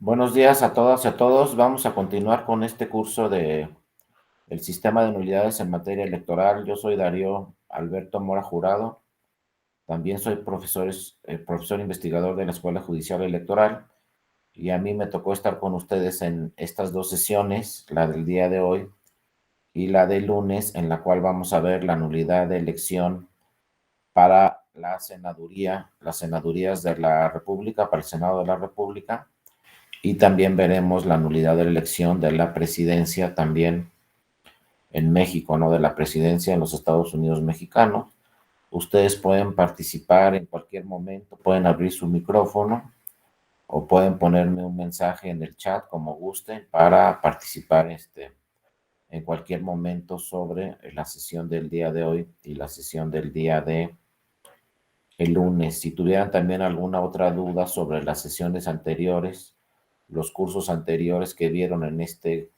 Buenos días a todas y a todos. Vamos a continuar con este curso de el sistema de nulidades en materia electoral. Yo soy Darío Alberto Mora Jurado. También soy profesor investigador de la Escuela Judicial Electoral y a mí me tocó estar con ustedes en estas dos sesiones, la del día de hoy y la del lunes, en la cual vamos a ver la nulidad de elección para la senaduría, las senadurías de la República, para el Senado de la República. Y también veremos la nulidad de la elección de la presidencia también en México, ¿no? De la presidencia en los Estados Unidos mexicanos. Ustedes pueden participar en cualquier momento, pueden abrir su micrófono o pueden ponerme un mensaje en el chat como gusten para participar en cualquier momento sobre la sesión del día de hoy y la sesión del día de el lunes. Si tuvieran también alguna otra duda sobre las sesiones anteriores, los cursos anteriores que vieron en este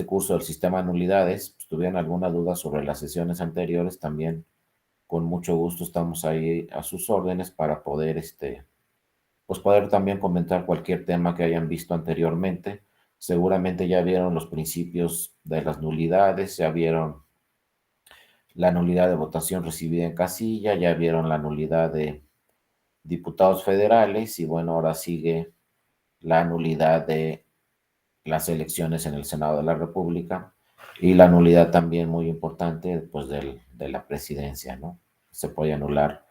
curso del sistema de nulidades, pues, tuvieran alguna duda sobre las sesiones anteriores, también con mucho gusto estamos ahí a sus órdenes para poder, pues poder también comentar cualquier tema que hayan visto anteriormente. Seguramente ya vieron los principios de las nulidades, ya vieron la nulidad de votación recibida en casilla, ya vieron la nulidad de diputados federales y bueno, ahora sigue la nulidad de las elecciones en el Senado de la República y la nulidad también muy importante pues de la presidencia, ¿no? Se puede anular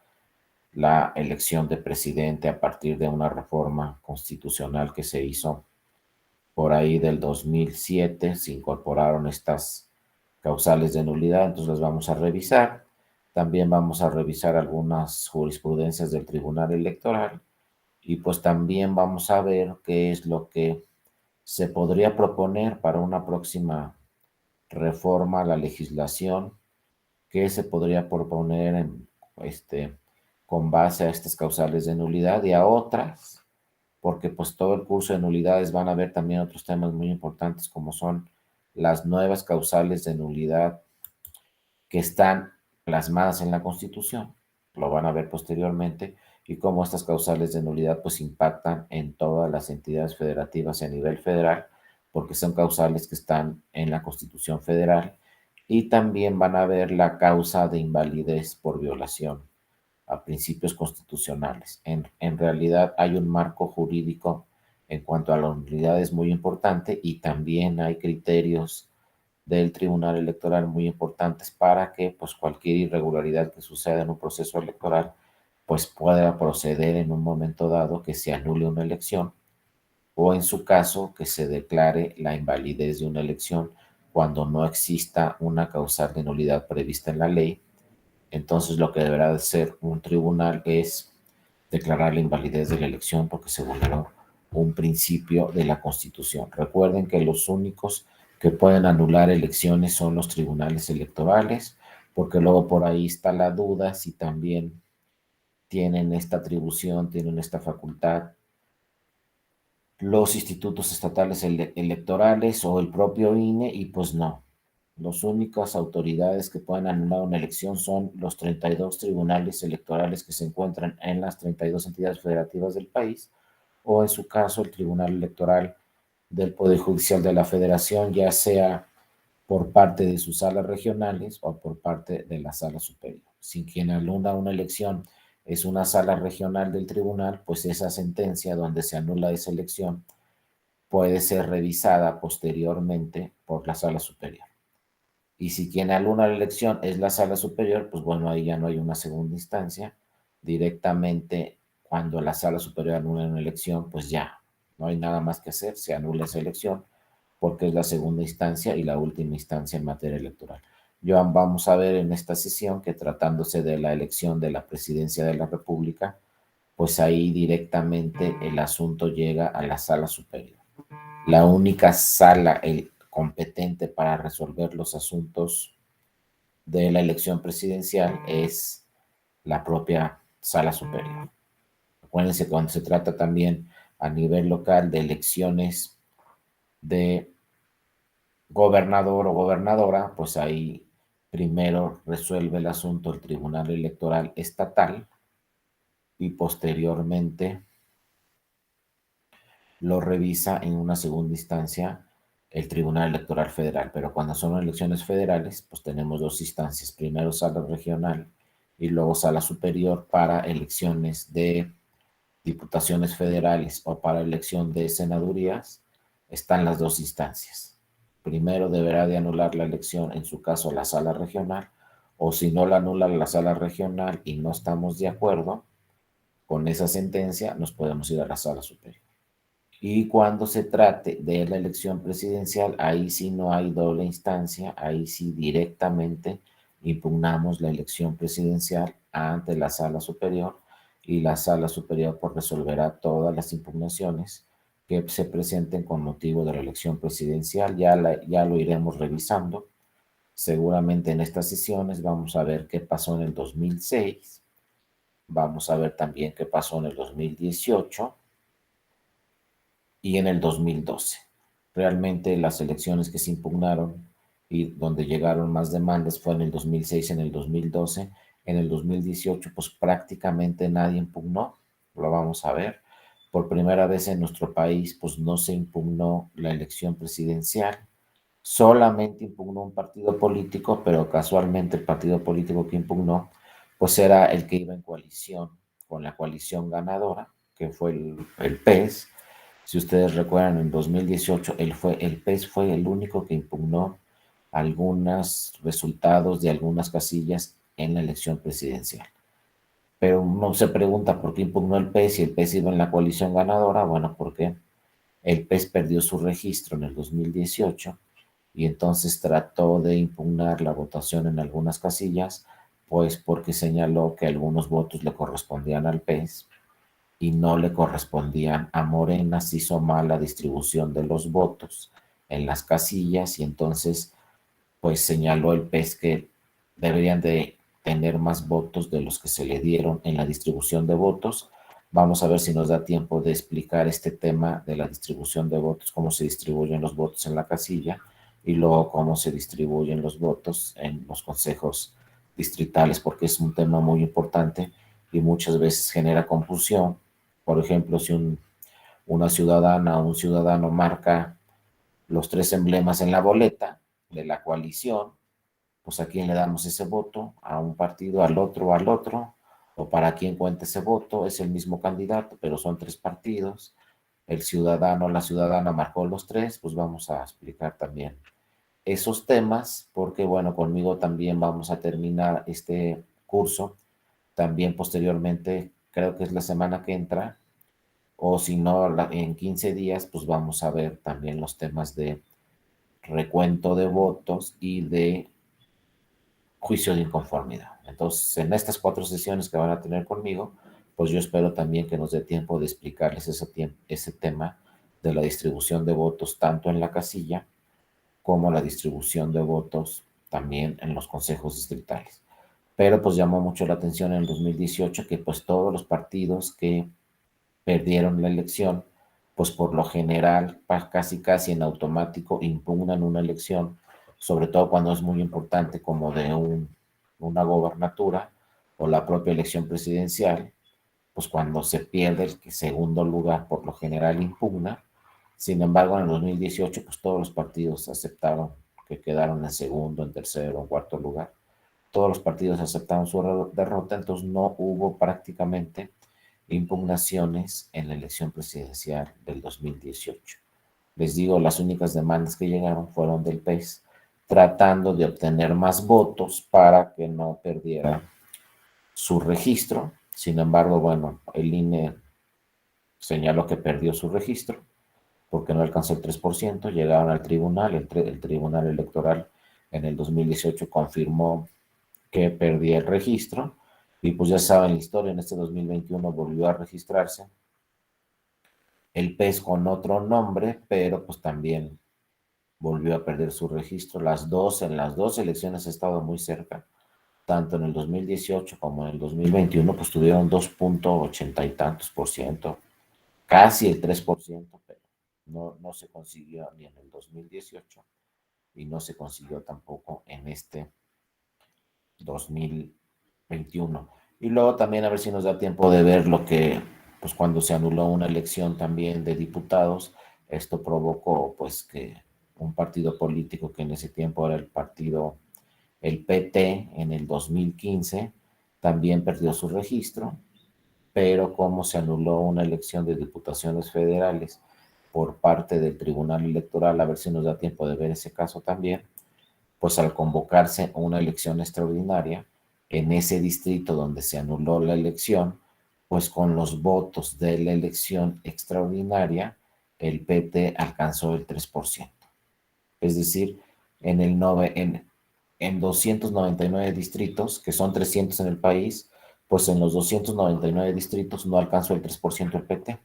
la elección de presidente a partir de una reforma constitucional que se hizo por ahí del 2007, se incorporaron estas causales de nulidad, entonces las vamos a revisar. También vamos a revisar algunas jurisprudencias del Tribunal Electoral y pues también vamos a ver qué es lo que se podría proponer para una próxima reforma a la legislación, qué se podría proponer este, con base a estas causales de nulidad y a otras, porque pues todo el curso de nulidades van a ver también otros temas muy importantes como son las nuevas causales de nulidad que están plasmadas en la Constitución, lo van a ver posteriormente, y cómo estas causales de nulidad pues impactan en todas las entidades federativas a nivel federal, porque son causales que están en la Constitución Federal, y también van a ver la causa de invalidez por violación a principios constitucionales. En realidad hay un marco jurídico en cuanto a la nulidad es muy importante y también hay criterios del Tribunal Electoral muy importantes para que pues cualquier irregularidad que suceda en un proceso electoral pues pueda proceder en un momento dado que se anule una elección o en su caso que se declare la invalidez de una elección cuando no exista una causal de nulidad prevista en la ley. Entonces lo que deberá de hacer un tribunal es declarar la invalidez de la elección porque se vulneró un principio de la Constitución. Recuerden que los únicos que pueden anular elecciones son los tribunales electorales, porque luego por ahí está la duda si también tienen esta atribución, tienen esta facultad los institutos estatales electorales o el propio INE, y pues no. Las únicas autoridades que pueden anular una elección son los 32 tribunales electorales que se encuentran en las 32 entidades federativas del país, o en su caso el Tribunal Electoral del Poder Judicial de la Federación, ya sea por parte de sus salas regionales o por parte de la sala superior. Si quien anula una elección es una sala regional del tribunal, pues esa sentencia donde se anula esa elección puede ser revisada posteriormente por la sala superior. Y si quien anula la elección es la sala superior, pues bueno, ahí ya no hay una segunda instancia. Directamente, cuando la sala superior anula una elección, pues ya no hay nada más que hacer, se anula esa elección porque es la segunda instancia y la última instancia en materia electoral. Yo vamos a ver en esta sesión que tratándose de la elección de la presidencia de la República, pues ahí directamente el asunto llega a la sala superior. La única sala competente para resolver los asuntos de la elección presidencial es la propia sala superior. Acuérdense que cuando se trata también a nivel local de elecciones de gobernador o gobernadora, pues ahí primero resuelve el asunto el Tribunal Electoral Estatal y posteriormente lo revisa en una segunda instancia el Tribunal Electoral Federal. Pero cuando son elecciones federales, pues tenemos dos instancias. Primero sala regional y luego sala superior para elecciones de diputaciones federales o para elección de senadurías. Están las dos instancias. Primero deberá de anular la elección, en su caso la sala regional, o si no la anula la sala regional y no estamos de acuerdo con esa sentencia, nos podemos ir a la sala superior. Y cuando se trate de la elección presidencial, ahí sí no hay doble instancia, ahí sí directamente impugnamos la elección presidencial ante la sala superior y la sala superior pues resolverá todas las impugnaciones que se presenten con motivo de la elección presidencial. Ya lo iremos revisando. Seguramente en estas sesiones vamos a ver qué pasó en el 2006, vamos a ver también qué pasó en el 2018 y en el 2012. Realmente las elecciones que se impugnaron y donde llegaron más demandas fue en el 2006, en el 2012. En el 2018 pues prácticamente nadie impugnó, lo vamos a ver. Por primera vez en nuestro país pues no se impugnó la elección presidencial, solamente impugnó un partido político, pero casualmente el partido político que impugnó pues era el que iba en coalición con la coalición ganadora, que fue el PES. Si ustedes recuerdan, en 2018 el PES fue el único que impugnó algunos resultados de algunas casillas en la elección presidencial. Pero uno se pregunta por qué impugnó el PES si el PES iba en la coalición ganadora. Bueno, porque el PES perdió su registro en el 2018 y entonces trató de impugnar la votación en algunas casillas, pues porque señaló que algunos votos le correspondían al PES y no le correspondían a Morena. Se hizo mal la distribución de los votos en las casillas y entonces pues señaló el PES que deberían de tener más votos de los que se le dieron en la distribución de votos. Vamos a ver si nos da tiempo de explicar este tema de la distribución de votos, cómo se distribuyen los votos en la casilla y luego cómo se distribuyen los votos en los consejos distritales, porque es un tema muy importante y muchas veces genera confusión. Por ejemplo, si una ciudadana o un ciudadano marca los tres emblemas en la boleta de la coalición, pues a quién le damos ese voto, a un partido, al otro, o para quién cuenta ese voto, es el mismo candidato, pero son tres partidos, el ciudadano o la ciudadana marcó los tres, pues vamos a explicar también esos temas, porque bueno, conmigo también vamos a terminar este curso, también posteriormente, creo que es la semana que entra, o si no, en 15 días, pues vamos a ver también los temas de recuento de votos y de juicio de inconformidad. Entonces, en estas 4 sesiones que van a tener conmigo, pues yo espero también que nos dé tiempo de explicarles ese tema de la distribución de votos tanto en la casilla como la distribución de votos también en los consejos distritales. Pero pues llamó mucho la atención en el 2018 que pues todos los partidos que perdieron la elección, pues por lo general, casi casi en automático, impugnan una elección, sobre todo cuando es muy importante como de una gobernatura o la propia elección presidencial, pues cuando se pierde el segundo lugar, por lo general impugna. Sin embargo, en el 2018, pues todos los partidos aceptaron que quedaron en segundo, en tercero, en cuarto lugar. Todos los partidos aceptaron su derrota, entonces no hubo prácticamente impugnaciones en la elección presidencial del 2018. Les digo, las únicas demandas que llegaron fueron del PES, tratando de obtener más votos para que no perdiera su registro. Sin embargo, bueno, el INE señaló que perdió su registro porque no alcanzó el 3%. Llegaron al tribunal, el Tribunal Electoral en el 2018 confirmó que perdía el registro y pues ya saben la historia, en este 2021 volvió a registrarse el PES con otro nombre, pero pues también volvió a perder su registro. En las dos elecciones ha estado muy cerca, tanto en el 2018 como en el 2021, pues tuvieron 2,80 y tantos por ciento, casi el 3%, pero no se consiguió ni en el 2018 y no se consiguió tampoco en este 2021. Y luego también a ver si nos da tiempo de ver lo que pues cuando se anuló una elección también de diputados, esto provocó pues que un partido político que en ese tiempo era el PT, en el 2015, también perdió su registro, pero como se anuló una elección de diputaciones federales por parte del Tribunal Electoral, a ver si nos da tiempo de ver ese caso también, pues al convocarse una elección extraordinaria en ese distrito donde se anuló la elección, pues con los votos de la elección extraordinaria, el PT alcanzó el 3%. Es decir, en, el nove, en 299 distritos, que son 300 en el país, pues en los 299 distritos no alcanzó el 3% el PT.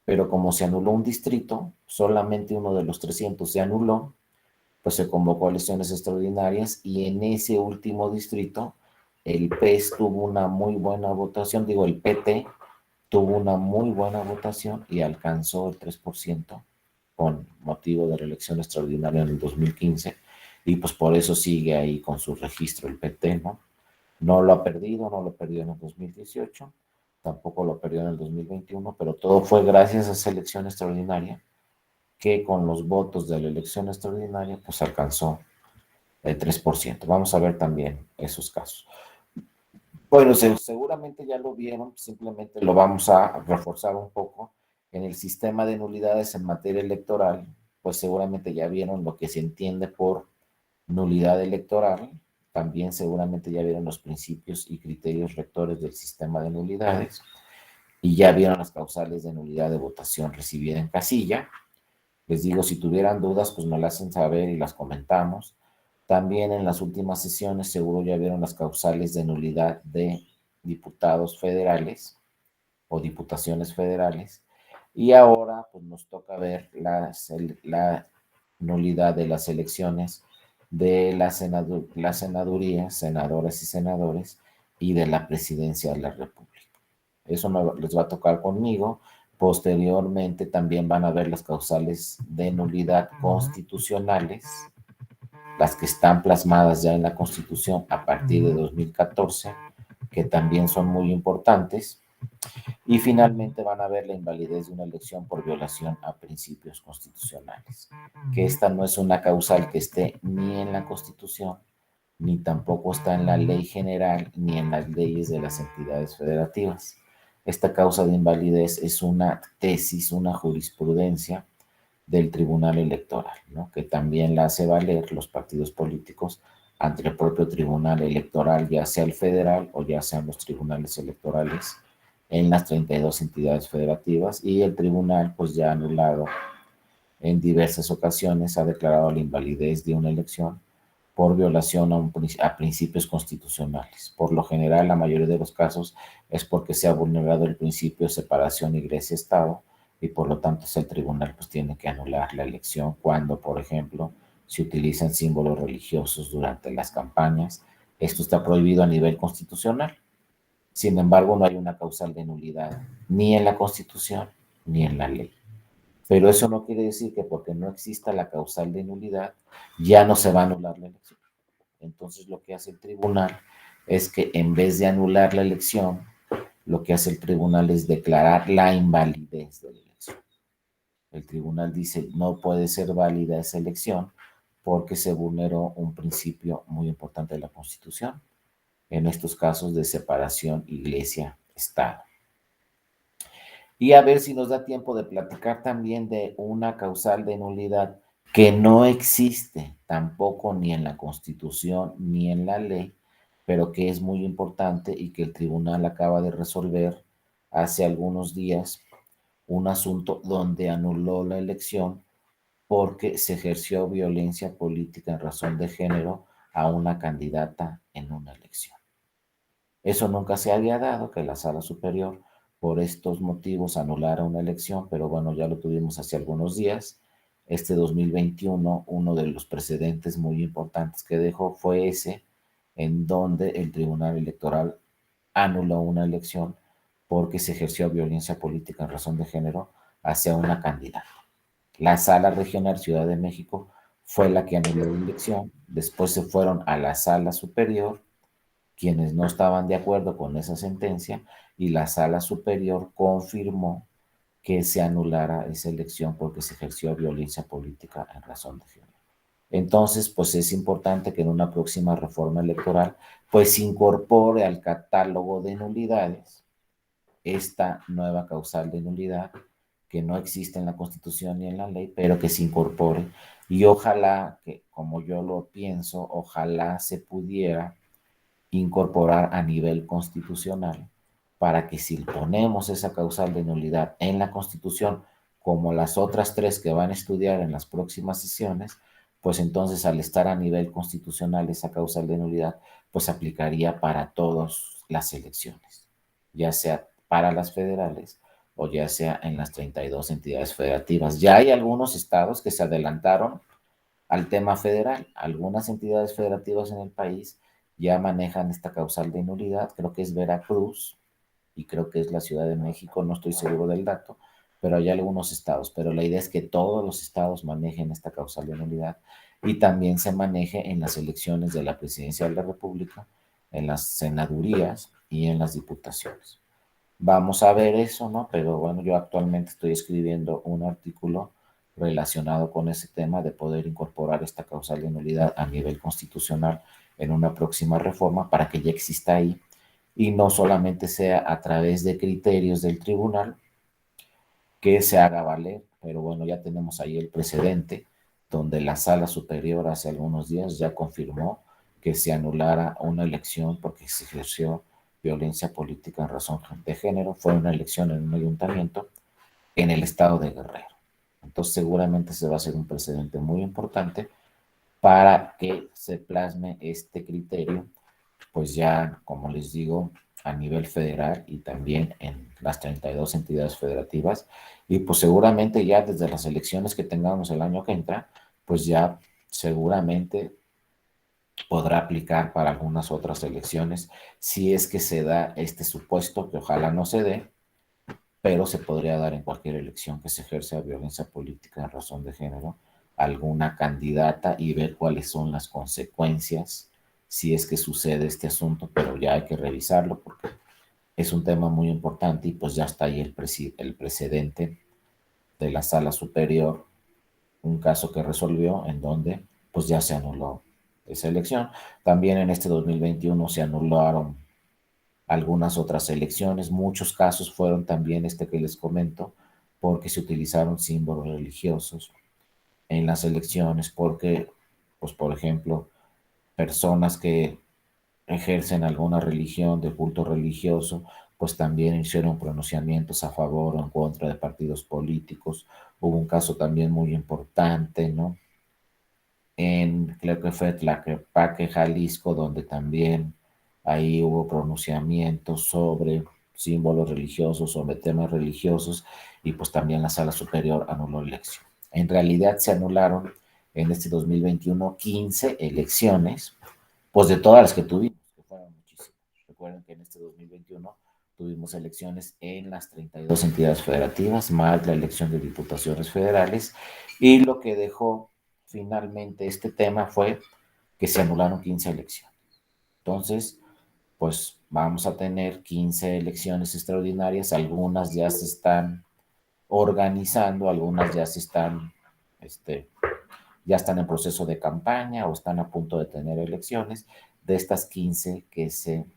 Pero como se anuló un distrito, solamente uno de los 300 se anuló, pues se convocó a elecciones extraordinarias y en ese último distrito el PES tuvo una muy buena votación, digo, el PT tuvo una muy buena votación y alcanzó el 3% con motivo de la elección extraordinaria en el 2015 y pues por eso sigue ahí con su registro el PT, ¿no? No lo ha perdido, no lo perdió en el 2018, tampoco lo perdió en el 2021, pero todo fue gracias a esa elección extraordinaria que con los votos de la elección extraordinaria pues alcanzó el 3%. Vamos a ver también esos casos. Bueno, seguramente ya lo vieron, simplemente lo vamos a reforzar un poco. En el sistema de nulidades en materia electoral, pues seguramente ya vieron lo que se entiende por nulidad electoral. También seguramente ya vieron los principios y criterios rectores del sistema de nulidades y ya vieron las causales de nulidad de votación recibida en casilla. Les digo, si tuvieran dudas, pues me las hacen saber y las comentamos. También en las últimas sesiones seguro ya vieron las causales de nulidad de diputados federales o diputaciones federales. Y ahora pues nos toca ver la nulidad de las elecciones de la senaduría, senadores y senadores, y de la presidencia de la República. Eso les va a tocar conmigo. Posteriormente también van a ver las causales de nulidad constitucionales, las que están plasmadas ya en la Constitución a partir de 2014, que también son muy importantes. Y finalmente van a ver la invalidez de una elección por violación a principios constitucionales, que esta no es una causal que esté ni en la Constitución, ni tampoco está en la ley general, ni en las leyes de las entidades federativas. Esta causa de invalidez es una tesis, una jurisprudencia del Tribunal Electoral, ¿no? Que también la hace valer los partidos políticos ante el propio Tribunal Electoral, ya sea el federal o ya sean los tribunales electorales en las 32 entidades federativas, y el tribunal pues ya ha anulado en diversas ocasiones, ha declarado la invalidez de una elección por violación a principios constitucionales. Por lo general, la mayoría de los casos es porque se ha vulnerado el principio de separación Iglesia-Estado y por lo tanto el tribunal pues tiene que anular la elección cuando, por ejemplo, se utilizan símbolos religiosos durante las campañas. Esto está prohibido a nivel constitucional. Sin embargo, no hay una causal de nulidad ni en la Constitución ni en la ley. Pero eso no quiere decir que porque no exista la causal de nulidad ya no se va a anular la elección. Entonces lo que hace el tribunal es que en vez de anular la elección, lo que hace el tribunal es declarar la invalidez de la elección. El tribunal dice no puede ser válida esa elección porque se vulneró un principio muy importante de la Constitución, en estos casos de separación Iglesia-Estado. Y a ver si nos da tiempo de platicar también de una causal de nulidad que no existe tampoco ni en la Constitución ni en la ley, pero que es muy importante y que el tribunal acaba de resolver hace algunos días, un asunto donde anuló la elección porque se ejerció violencia política en razón de género a una candidata en una elección. Eso nunca se había dado, que la Sala Superior por estos motivos anulara una elección, pero bueno, ya lo tuvimos hace algunos días. Este 2021, uno de los precedentes muy importantes que dejó fue ese, en donde el Tribunal Electoral anuló una elección porque se ejerció violencia política en razón de género hacia una candidata. La Sala Regional Ciudad de México fue la que anuló la elección, después se fueron a la Sala Superior, quienes no estaban de acuerdo con esa sentencia y la Sala Superior confirmó que se anulara esa elección porque se ejerció violencia política en razón de género. Entonces, pues es importante que en una próxima reforma electoral, pues se incorpore al catálogo de nulidades esta nueva causal de nulidad que no existe en la Constitución ni en la ley, pero que se incorpore. Y ojalá que, como yo lo pienso, ojalá se pudiera incorporar a nivel constitucional para que si ponemos esa causal de nulidad en la Constitución, como las otras tres que van a estudiar en las próximas sesiones, pues entonces al estar a nivel constitucional esa causal de nulidad, pues aplicaría para todas las elecciones, ya sea para las federales o ya sea en las 32 entidades federativas. Ya hay algunos estados que se adelantaron al tema federal. Algunas entidades federativas en el país ya manejan esta causal de nulidad, creo que es Veracruz y creo que es la Ciudad de México, no estoy seguro del dato, pero hay algunos estados, pero la idea es que todos los estados manejen esta causal de nulidad y también se maneje en las elecciones de la presidencia de la República, en las senadurías y en las diputaciones. Vamos a ver eso, ¿no? Pero bueno, yo actualmente estoy escribiendo un artículo relacionado con ese tema de poder incorporar esta causal de nulidad a nivel constitucional en una próxima reforma para que ya exista ahí y no solamente sea a través de criterios del tribunal que se haga valer, pero bueno, ya tenemos ahí el precedente donde la Sala Superior hace algunos días ya confirmó que se anulara una elección porque se ejerció violencia política en razón de género. Fue una elección en un ayuntamiento en el estado de Guerrero. Entonces seguramente se va a hacer un precedente muy importante para que se plasme este criterio, pues ya, como les digo, a nivel federal y también en las 32 entidades federativas. Y pues seguramente ya desde las elecciones que tengamos el año que entra, pues ya seguramente podrá aplicar para algunas otras elecciones si es que se da este supuesto, que ojalá no se dé, pero se podría dar en cualquier elección que se ejerza violencia política en razón de género, alguna candidata y ver cuáles son las consecuencias si es que sucede este asunto, pero ya hay que revisarlo porque es un tema muy importante y pues ya está ahí el precedente de la Sala Superior, un caso que resolvió en donde pues ya se anuló esa elección. También en este 2021 se anularon algunas otras elecciones. Muchos casos fueron también este que les comento, porque se utilizaron símbolos religiosos en las elecciones, porque, pues por ejemplo, personas que ejercen alguna religión de culto religioso, pues también hicieron pronunciamientos a favor o en contra de partidos políticos. Hubo un caso también muy importante, ¿no? Creo que fue Tlaquepaque, Jalisco, donde también ahí hubo pronunciamientos sobre símbolos religiosos, sobre temas religiosos, y pues también la Sala Superior anuló la elección. En realidad se anularon en este 2021 15 elecciones, pues de todas las que tuvimos, que fueron muchísimas. Recuerden que en este 2021 tuvimos elecciones en las 32 entidades federativas, más la elección de diputaciones federales, y lo que dejó finalmente este tema fue que se anularon 15 elecciones. Entonces, pues vamos a tener 15 elecciones extraordinarias, algunas ya se están organizando, algunas ya se están, ya están en proceso de campaña o están a punto de tener elecciones. De estas 15 que se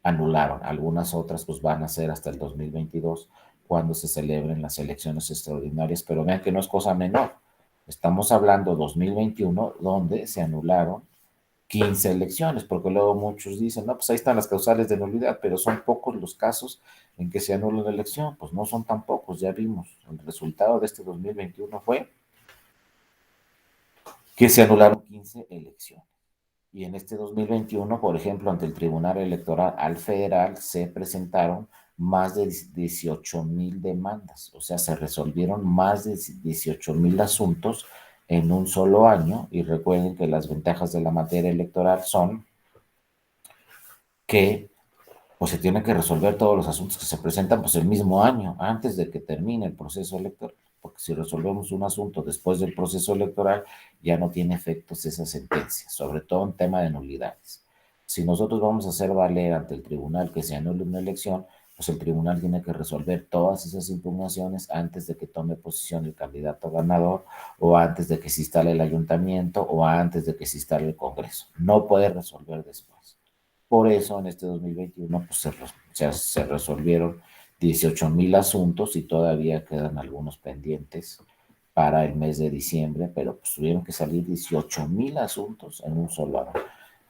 anularon, algunas otras pues van a ser hasta el 2022 cuando se celebren las elecciones extraordinarias, pero vean que no es cosa menor. Estamos hablando 2021 donde se anularon 15 elecciones, porque luego muchos dicen, no, pues ahí están las causales de nulidad, pero son pocos los casos en que se anula la elección, pues no son tan pocos, ya vimos, el resultado de este 2021 fue que se anularon 15 elecciones. Y en este 2021, por ejemplo, ante el Tribunal Electoral al Federal se presentaron más de 18,000 demandas, o sea, se resolvieron más de 18,000 asuntos en un solo año. Y recuerden que las ventajas de la materia electoral son que pues se tienen que resolver todos los asuntos que se presentan pues el mismo año, antes de que termine el proceso electoral, porque si resolvemos un asunto después del proceso electoral, ya no tiene efectos esa sentencia, sobre todo en tema de nulidades. Si nosotros vamos a hacer valer ante el tribunal que se anule una elección, pues el tribunal tiene que resolver todas esas impugnaciones antes de que tome posición el candidato ganador, o antes de que se instale el ayuntamiento, o antes de que se instale el Congreso. No puede resolver después. Por eso en este 2021 pues, se resolvieron 18,000 asuntos y todavía quedan algunos pendientes para el mes de diciembre, pero pues tuvieron que salir 18,000 asuntos en un solo año.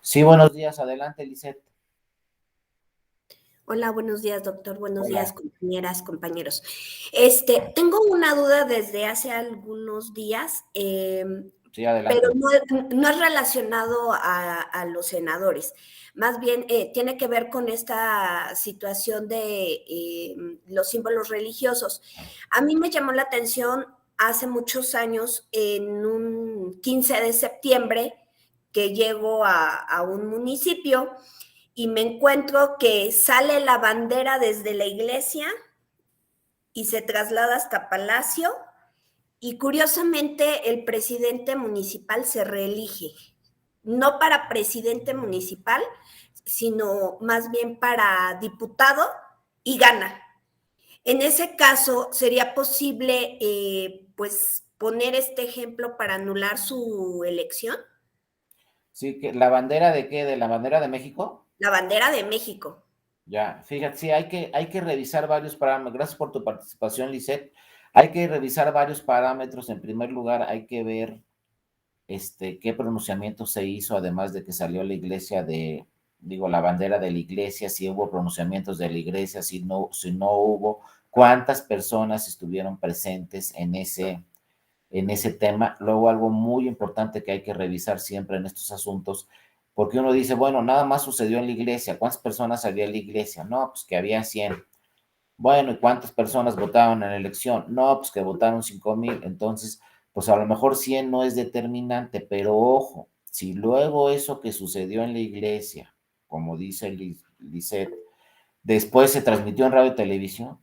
Sí, buenos días, adelante, Lisette. Hola, buenos días, doctor. Buenos días, Hola. compañeras, compañeros. Tengo una duda desde hace algunos días, Sí, pero adelante. no es relacionado a los senadores. Más bien tiene que ver con esta situación de los símbolos religiosos. A mí me llamó la atención hace muchos años, en un 15 de septiembre, que llego a un municipio y me encuentro que sale la bandera desde la iglesia y se traslada hasta Palacio, y curiosamente el presidente municipal se reelige, no para presidente municipal, sino más bien para diputado, y gana. En ese caso, ¿sería posible pues poner este ejemplo para anular su elección? Sí, que ¿la bandera de qué? ¿De la bandera de México? La bandera de México. Ya, fíjate, sí, hay que revisar varios parámetros. Gracias por tu participación, Lisette. Hay que revisar varios parámetros. En primer lugar, hay que ver qué pronunciamiento se hizo, además de que salió la iglesia la bandera de la iglesia, si hubo pronunciamientos de la iglesia, si no hubo, cuántas personas estuvieron presentes en ese tema. Luego, algo muy importante que hay que revisar siempre en estos asuntos, porque uno dice, bueno, nada más sucedió en la iglesia. ¿Cuántas personas había en la iglesia? No, pues que había 100. Bueno, ¿y cuántas personas votaron en la elección? No, pues que votaron 5,000. Entonces, pues a lo mejor 100 no es determinante, pero ojo, si luego eso que sucedió en la iglesia, como dice Lisette, después se transmitió en radio y televisión,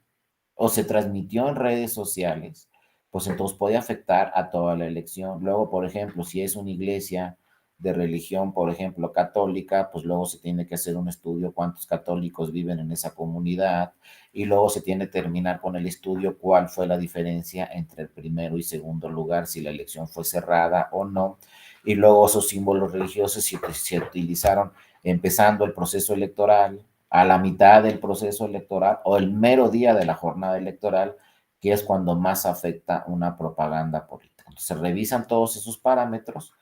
o se transmitió en redes sociales, pues entonces puede afectar a toda la elección. Luego, por ejemplo, si es una iglesia de religión, por ejemplo, católica, pues luego se tiene que hacer un estudio cuántos católicos viven en esa comunidad, y luego se tiene que terminar con el estudio cuál fue la diferencia entre el primero y segundo lugar, si la elección fue cerrada o no, y luego esos símbolos religiosos si se utilizaron empezando el proceso electoral, a la mitad del proceso electoral o el mero día de la jornada electoral, que es cuando más afecta una propaganda política. Entonces, se revisan todos esos parámetros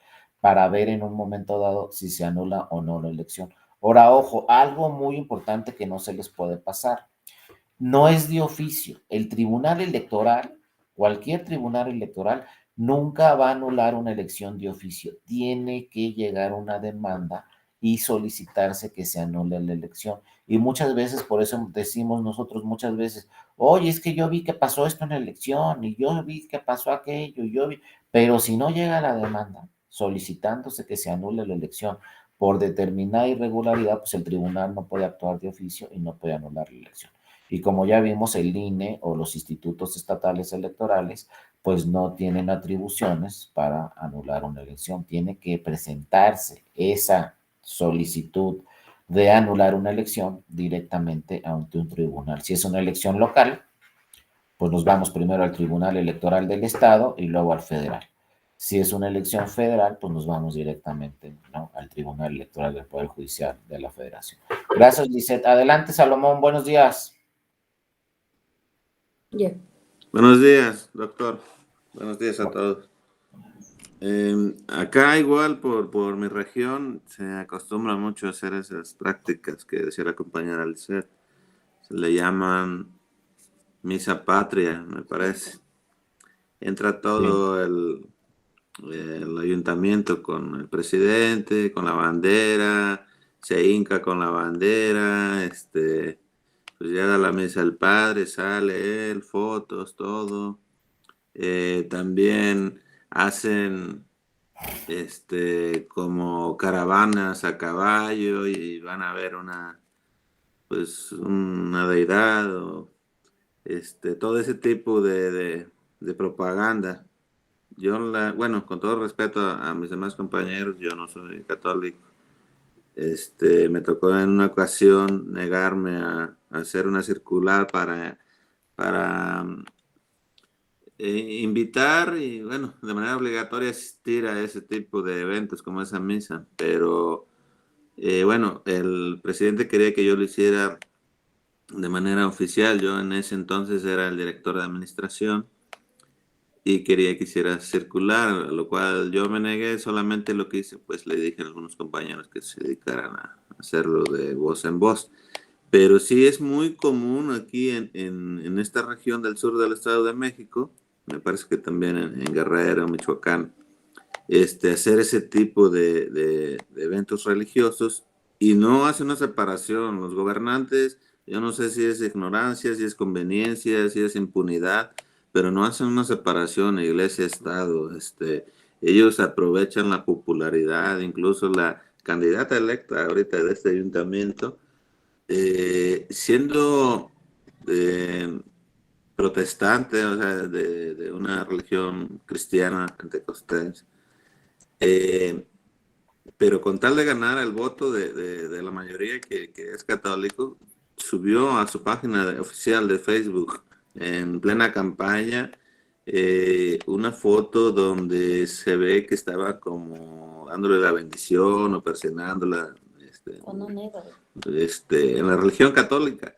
para ver en un momento dado si se anula o no la elección. Ahora, ojo, algo muy importante que no se les puede pasar. No es de oficio. El tribunal electoral, cualquier tribunal electoral, nunca va a anular una elección de oficio. Tiene que llegar una demanda y solicitarse que se anule la elección. Y muchas veces, por eso decimos nosotros muchas veces, oye, es que yo vi que pasó esto en la elección, y yo vi que pasó aquello, y yo vi, pero si no llega la demanda solicitándose que se anule la elección por determinada irregularidad, pues el tribunal no puede actuar de oficio y no puede anular la elección. Y como ya vimos, el INE o los institutos estatales electorales, pues no tienen atribuciones para anular una elección. Tiene que presentarse esa solicitud de anular una elección directamente ante un tribunal. Si es una elección local, pues nos vamos primero al Tribunal Electoral del Estado y luego al federal. Si es una elección federal, pues nos vamos directamente, ¿no?, al Tribunal Electoral del Poder Judicial de la Federación. Gracias, Lisette. Adelante, Salomón. Buenos días. Yeah. Buenos días, doctor. Buenos días a todos. Acá igual por mi región se acostumbra mucho a hacer esas prácticas que decía la compañera Lisette. Se le llaman misa patria, me parece. Entra Sí. todo el ayuntamiento con el presidente, con la bandera, se hinca con la bandera, pues llega a la misa el padre, sale él, fotos, todo. También hacen como caravanas a caballo y van a ver pues una deidad o todo ese tipo de propaganda. Bueno, con todo respeto a mis demás compañeros, yo no soy católico, Me tocó en una ocasión negarme a hacer una circular para invitar y, bueno, de manera obligatoria asistir a ese tipo de eventos como esa misa. Pero, bueno, el presidente quería que yo lo hiciera de manera oficial. Yo en ese entonces era el director de administración y quería que hiciera circular, a lo cual yo me negué. Solamente lo que hice, pues le dije a algunos compañeros que se dedicaran a hacerlo de voz en voz. Pero sí es muy común aquí en esta región del sur del Estado de México, me parece que también en Guerrero, Michoacán, hacer ese tipo de eventos religiosos, y no hace una separación. Los gobernantes, yo no sé si es ignorancia, si es conveniencia, si es impunidad, pero no hacen una separación iglesia-estado. Ellos aprovechan la popularidad, incluso la candidata electa ahorita de este ayuntamiento, siendo protestante, o sea, de una religión cristiana pentecostés, eh, pero con tal de ganar el voto de la mayoría que es católico, subió a su página oficial de Facebook en plena campaña una foto donde se ve que estaba como dándole la bendición o persinándola, en la religión católica.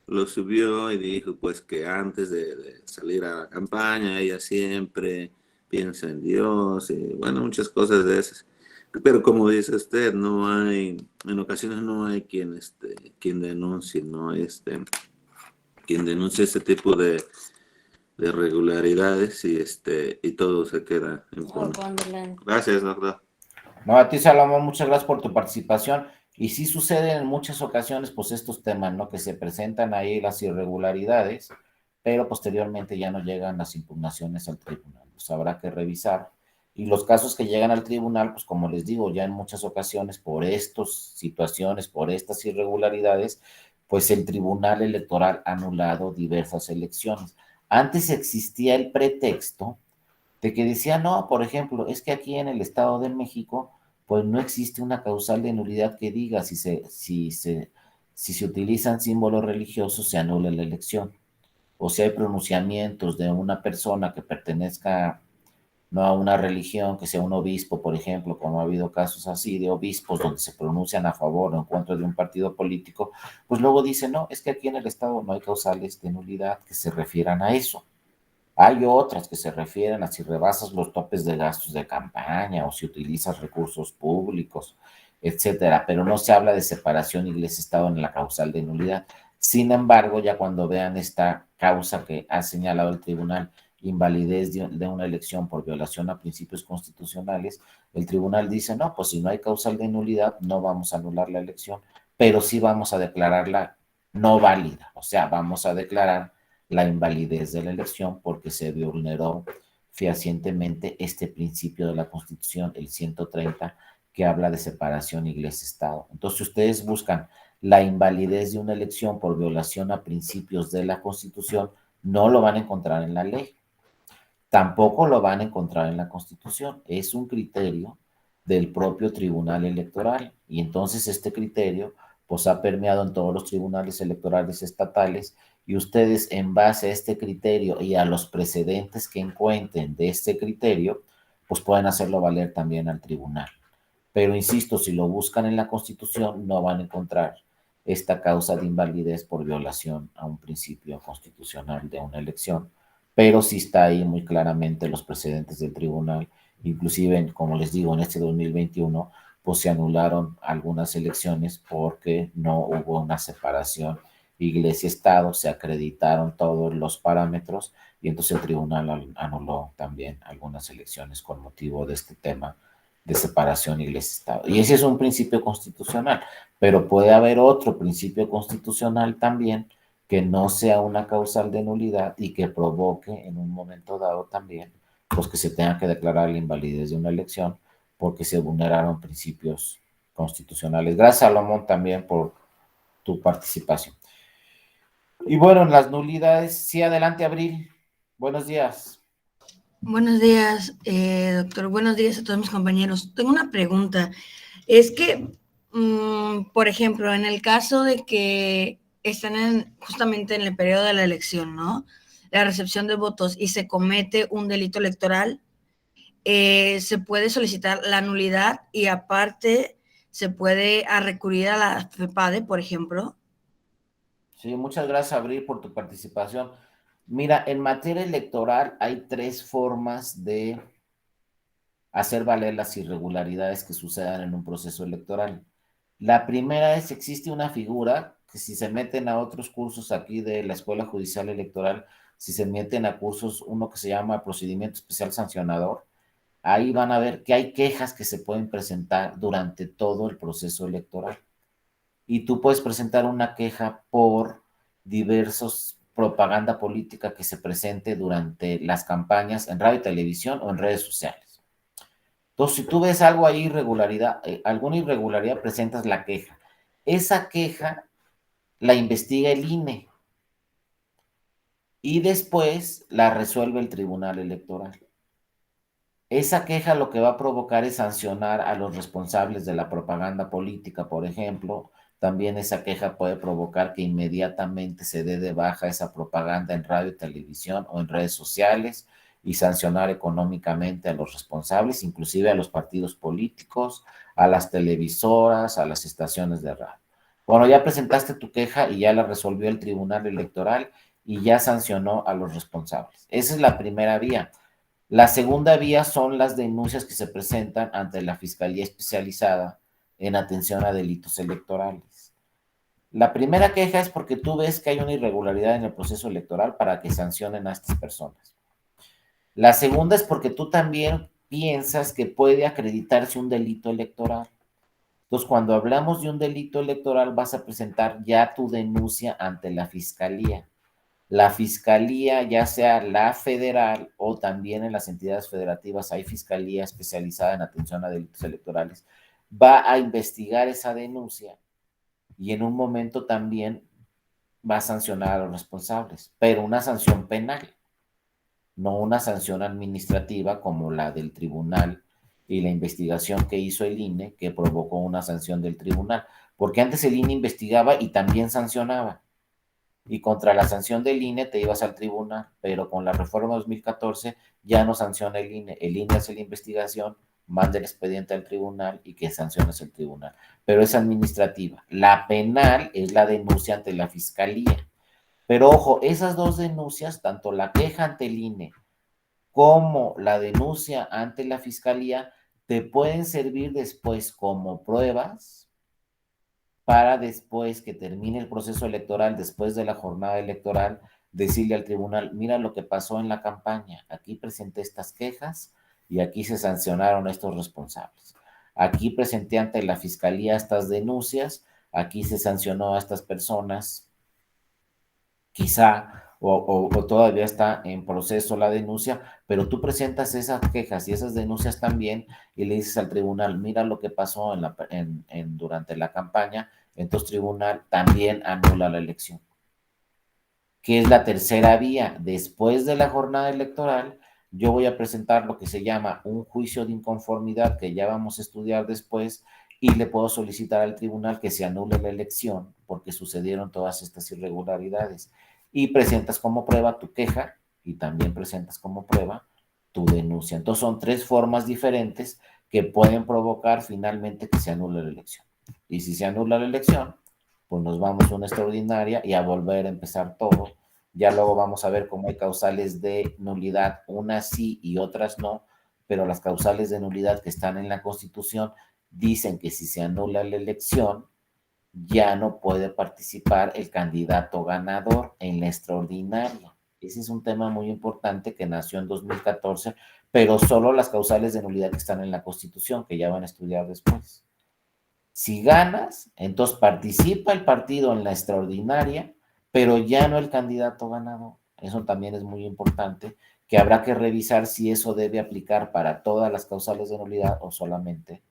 Lo subió y dijo pues que antes de salir a la campaña ella siempre piensa en Dios y, bueno, muchas cosas de esas. Pero como dice usted, no hay, en ocasiones no hay quien denuncie, ¿no? Quien denuncie este tipo de irregularidades, y todo se queda impune. Gracias, doctor. No, a ti, Salomón, muchas gracias por tu participación. Y sí suceden en muchas ocasiones, pues, estos temas, ¿no? Que se presentan ahí las irregularidades, pero posteriormente ya no llegan las impugnaciones al tribunal. Pues habrá que revisar. Y los casos que llegan al tribunal, pues como les digo, ya en muchas ocasiones, por estas situaciones, por estas irregularidades, pues el Tribunal Electoral ha anulado diversas elecciones. Antes existía el pretexto de que decía, no, por ejemplo, es que aquí en el Estado de México, pues no existe una causal de nulidad que diga si se utilizan símbolos religiosos, se anula la elección. O si hay pronunciamientos de una persona que pertenezca no a una religión, que sea un obispo, por ejemplo, como ha habido casos así de obispos donde se pronuncian a favor o en contra de un partido político, pues luego dicen, no, es que aquí en el Estado no hay causales de nulidad que se refieran a eso. Hay otras que se refieren a si rebasas los topes de gastos de campaña o si utilizas recursos públicos, etcétera, pero no se habla de separación iglesia-estado en la causal de nulidad. Sin embargo, ya cuando vean esta causa que ha señalado el tribunal, invalidez de una elección por violación a principios constitucionales, el tribunal dice, no, pues si no hay causal de nulidad, no vamos a anular la elección, pero sí vamos a declararla no válida, o sea, vamos a declarar la invalidez de la elección porque se vulneró fehacientemente este principio de la Constitución, el 130, que habla de separación iglesia-estado. Entonces, si ustedes buscan la invalidez de una elección por violación a principios de la Constitución, no lo van a encontrar en la ley. Tampoco lo van a encontrar en la Constitución. Es un criterio del propio Tribunal Electoral. Y entonces este criterio pues ha permeado en todos los tribunales electorales estatales, y ustedes, en base a este criterio y a los precedentes que encuentren de este criterio, pues pueden hacerlo valer también al tribunal. Pero insisto, si lo buscan en la Constitución, no van a encontrar esta causa de invalidez por violación a un principio constitucional de una elección, pero sí está ahí muy claramente los precedentes del tribunal. Inclusive, como les digo, en este 2021, pues se anularon algunas elecciones porque no hubo una separación iglesia-estado, se acreditaron todos los parámetros y entonces el tribunal anuló también algunas elecciones con motivo de este tema de separación iglesia-estado. Y ese es un principio constitucional, pero puede haber otro principio constitucional también que no sea una causal de nulidad y que provoque en un momento dado también, pues que se tenga que declarar la invalidez de una elección porque se vulneraron principios constitucionales. Gracias, Salomón, también por tu participación. Y bueno, en las nulidades, sí, adelante, Abril. Buenos días. Buenos días, doctor. Buenos días a todos mis compañeros. Tengo una pregunta. Es que por ejemplo, en el caso de que están justamente en el periodo de la elección, ¿no? La recepción de votos y se comete un delito electoral, se puede solicitar la nulidad y aparte se puede recurrir a la FEPADE, por ejemplo. Sí, muchas gracias, Abril, por tu participación. Mira, en materia electoral hay 3 formas de hacer valer las irregularidades que sucedan en un proceso electoral. La primera es, existe una figura que si se meten a otros cursos aquí de la Escuela Judicial Electoral, si se meten a cursos, uno que se llama Procedimiento Especial Sancionador, ahí van a ver que hay quejas que se pueden presentar durante todo el proceso electoral. Y tú puedes presentar una queja por diversos propaganda política que se presente durante las campañas en radio y televisión o en redes sociales. Entonces, si tú ves algo ahí, alguna irregularidad, presentas la queja. Esa queja la investiga el INE y después la resuelve el Tribunal Electoral. Esa queja lo que va a provocar es sancionar a los responsables de la propaganda política, por ejemplo. También esa queja puede provocar que inmediatamente se dé de baja esa propaganda en radio y televisión o en redes sociales y sancionar económicamente a los responsables, inclusive a los partidos políticos, a las televisoras, a las estaciones de radio. Bueno, ya presentaste tu queja y ya la resolvió el Tribunal Electoral y ya sancionó a los responsables. Esa es la primera vía. La segunda vía son las denuncias que se presentan ante la Fiscalía Especializada en Atención a Delitos Electorales. La primera queja es porque tú ves que hay una irregularidad en el proceso electoral para que sancionen a estas personas. La segunda es porque tú también piensas que puede acreditarse un delito electoral. Entonces, cuando hablamos de un delito electoral, vas a presentar ya tu denuncia ante la Fiscalía. La Fiscalía, ya sea la federal o también en las entidades federativas, hay Fiscalía especializada en atención a delitos electorales, va a investigar esa denuncia y en un momento también va a sancionar a los responsables, pero una sanción penal, no una sanción administrativa como la del tribunal y la investigación que hizo el INE que provocó una sanción del tribunal, porque antes el INE investigaba y también sancionaba. Y contra la sanción del INE te ibas al tribunal, pero con la reforma 2014 ya no sanciona el INE hace la investigación, manda el expediente al tribunal y que sanciones el tribunal, pero es administrativa. La penal es la denuncia ante la Fiscalía, pero ojo, esas 2 denuncias, tanto la queja ante el INE como la denuncia ante la Fiscalía, te pueden servir después como pruebas para después que termine el proceso electoral, después de la jornada electoral, decirle al tribunal, mira lo que pasó en la campaña, aquí presenté estas quejas y aquí se sancionaron a estos responsables. Aquí presenté ante la Fiscalía estas denuncias, aquí se sancionó a estas personas, quizá o todavía está en proceso la denuncia, pero tú presentas esas quejas y esas denuncias también y le dices al tribunal, mira lo que pasó durante la campaña, entonces tribunal también anula la elección. ¿Qué es la tercera vía? Después de la jornada electoral, yo voy a presentar lo que se llama un juicio de inconformidad, que ya vamos a estudiar después, y le puedo solicitar al tribunal que se anule la elección porque sucedieron todas estas irregularidades. Y presentas como prueba tu queja y también presentas como prueba tu denuncia. Entonces son 3 formas diferentes que pueden provocar finalmente que se anule la elección. Y si se anula la elección, pues nos vamos a una extraordinaria y a volver a empezar todo. Ya luego vamos a ver cómo hay causales de nulidad, unas sí y otras no, pero las causales de nulidad que están en la Constitución dicen que si se anula la elección, ya no puede participar el candidato ganador en la extraordinaria. Ese es un tema muy importante que nació en 2014, pero solo las causales de nulidad que están en la Constitución, que ya van a estudiar después. Si ganas, entonces participa el partido en la extraordinaria, pero ya no el candidato ganador. Eso también es muy importante, que habrá que revisar si eso debe aplicar para todas las causales de nulidad o solamente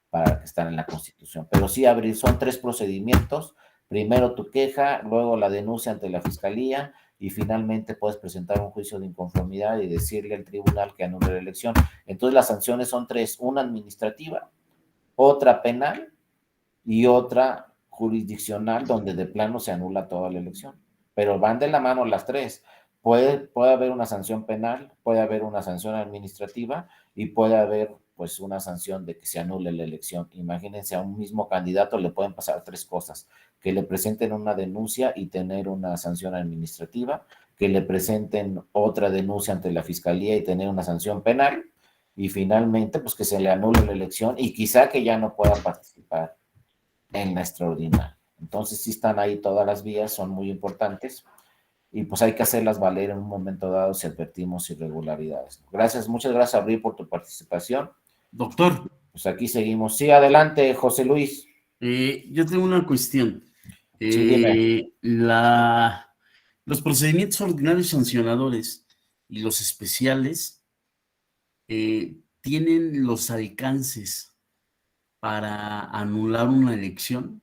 para que están en la Constitución. Pero sí, Abril, son 3 procedimientos. Primero tu queja, luego la denuncia ante la Fiscalía y finalmente puedes presentar un juicio de inconformidad y decirle al tribunal que anule la elección. Entonces las sanciones son 3, una administrativa, otra penal y otra jurisdiccional donde de plano se anula toda la elección. Pero van de la mano las tres. Puede haber una sanción penal, puede haber una sanción administrativa y puede haber pues una sanción de que se anule la elección. Imagínense, a un mismo candidato le pueden pasar tres cosas: que le presenten una denuncia y tener una sanción administrativa, que le presenten otra denuncia ante la fiscalía y tener una sanción penal, y finalmente pues que se le anule la elección y quizá que ya no pueda participar en la extraordinaria. Entonces sí están ahí todas las vías, son muy importantes y pues hay que hacerlas valer en un momento dado si advertimos irregularidades. Gracias, muchas gracias, Abril, por tu participación. Doctor. Pues aquí seguimos. Sí, adelante, José Luis. Yo tengo una cuestión. Sí, dime. Los procedimientos ordinarios sancionadores y los especiales tienen los alcances para anular una elección.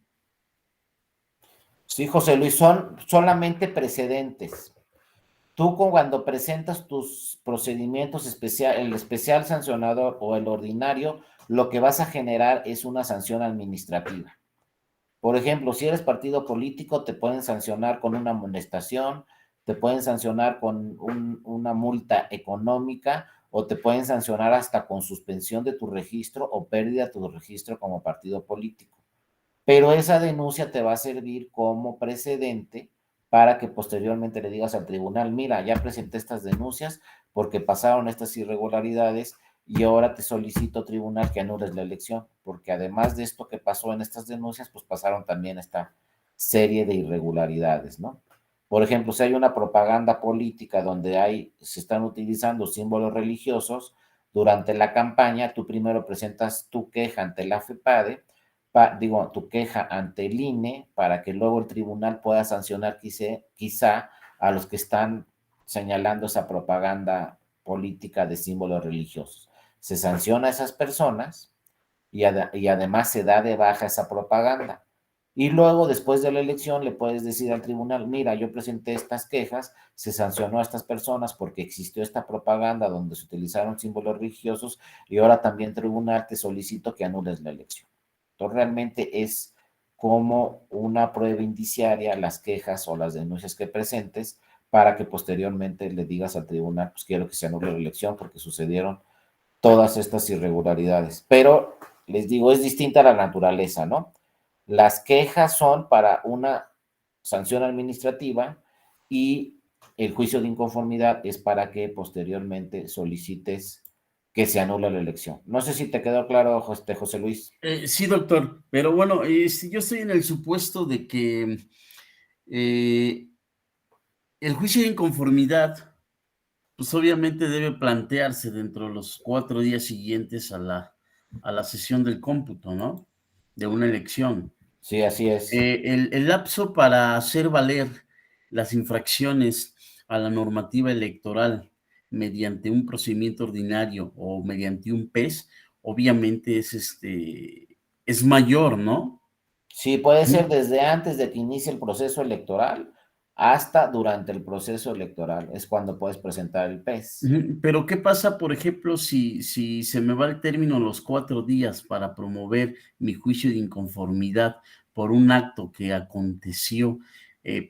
Sí, José Luis, son solamente precedentes. Tú cuando presentas tus procedimientos especiales, el especial sancionador o el ordinario, lo que vas a generar es una sanción administrativa. Por ejemplo, si eres partido político, te pueden sancionar con una amonestación, te pueden sancionar con una multa económica o te pueden sancionar hasta con suspensión de tu registro o pérdida de tu registro como partido político. Pero esa denuncia te va a servir como precedente para que posteriormente le digas al tribunal: mira, ya presenté estas denuncias porque pasaron estas irregularidades y ahora te solicito, tribunal, que anules la elección, porque además de esto que pasó en estas denuncias, pues pasaron también esta serie de irregularidades, ¿no? Por ejemplo, si hay una propaganda política donde se están utilizando símbolos religiosos durante la campaña, tú primero presentas tu queja ante la FEPADE, tu queja ante el INE, para que luego el tribunal pueda sancionar quizá a los que están señalando esa propaganda política de símbolos religiosos. Se sanciona a esas personas y además se da de baja esa propaganda. Y luego, después de la elección, le puedes decir al tribunal: mira, yo presenté estas quejas, se sancionó a estas personas porque existió esta propaganda donde se utilizaron símbolos religiosos y ahora también, tribunal, te solicito que anules la elección. Entonces, realmente es como una prueba indiciaria las quejas o las denuncias que presentes para que posteriormente le digas al tribunal: pues quiero que se anule la elección porque sucedieron todas estas irregularidades. Pero les digo, es distinta la naturaleza, ¿no? Las quejas son para una sanción administrativa y el juicio de inconformidad es para que posteriormente solicites que se anule la elección. No sé si te quedó claro, José Luis. Sí, doctor, pero bueno, si yo estoy en el supuesto de que el juicio de inconformidad, pues obviamente debe plantearse dentro de los 4 días siguientes a la sesión del cómputo, ¿no? De una elección. Sí, así es. El lapso para hacer valer las infracciones a la normativa electoral mediante un procedimiento ordinario o mediante un PES, obviamente es mayor, ¿no? Sí, puede ser desde antes de que inicie el proceso electoral hasta durante el proceso electoral. Es cuando puedes presentar el PES. Pero ¿qué pasa, por ejemplo, si se me va el término los 4 días para promover mi juicio de inconformidad por un acto que aconteció,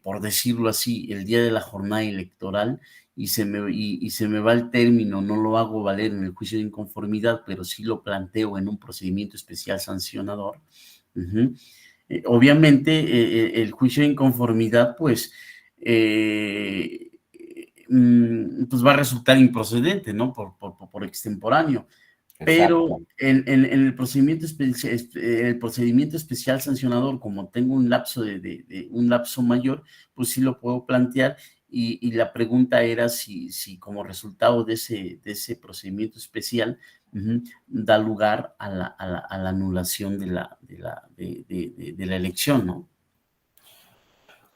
por decirlo así, el día de la jornada electoral y se me va el término, no lo hago valer en el juicio de inconformidad, pero sí lo planteo en un procedimiento especial sancionador? Obviamente, el juicio de inconformidad, pues va a resultar improcedente, ¿no? Por extemporáneo. Pero en el procedimiento especial sancionador, como tengo un lapso un lapso mayor, pues sí lo puedo plantear. Y la pregunta era si como resultado de ese procedimiento especial da lugar a la anulación de la elección, ¿no?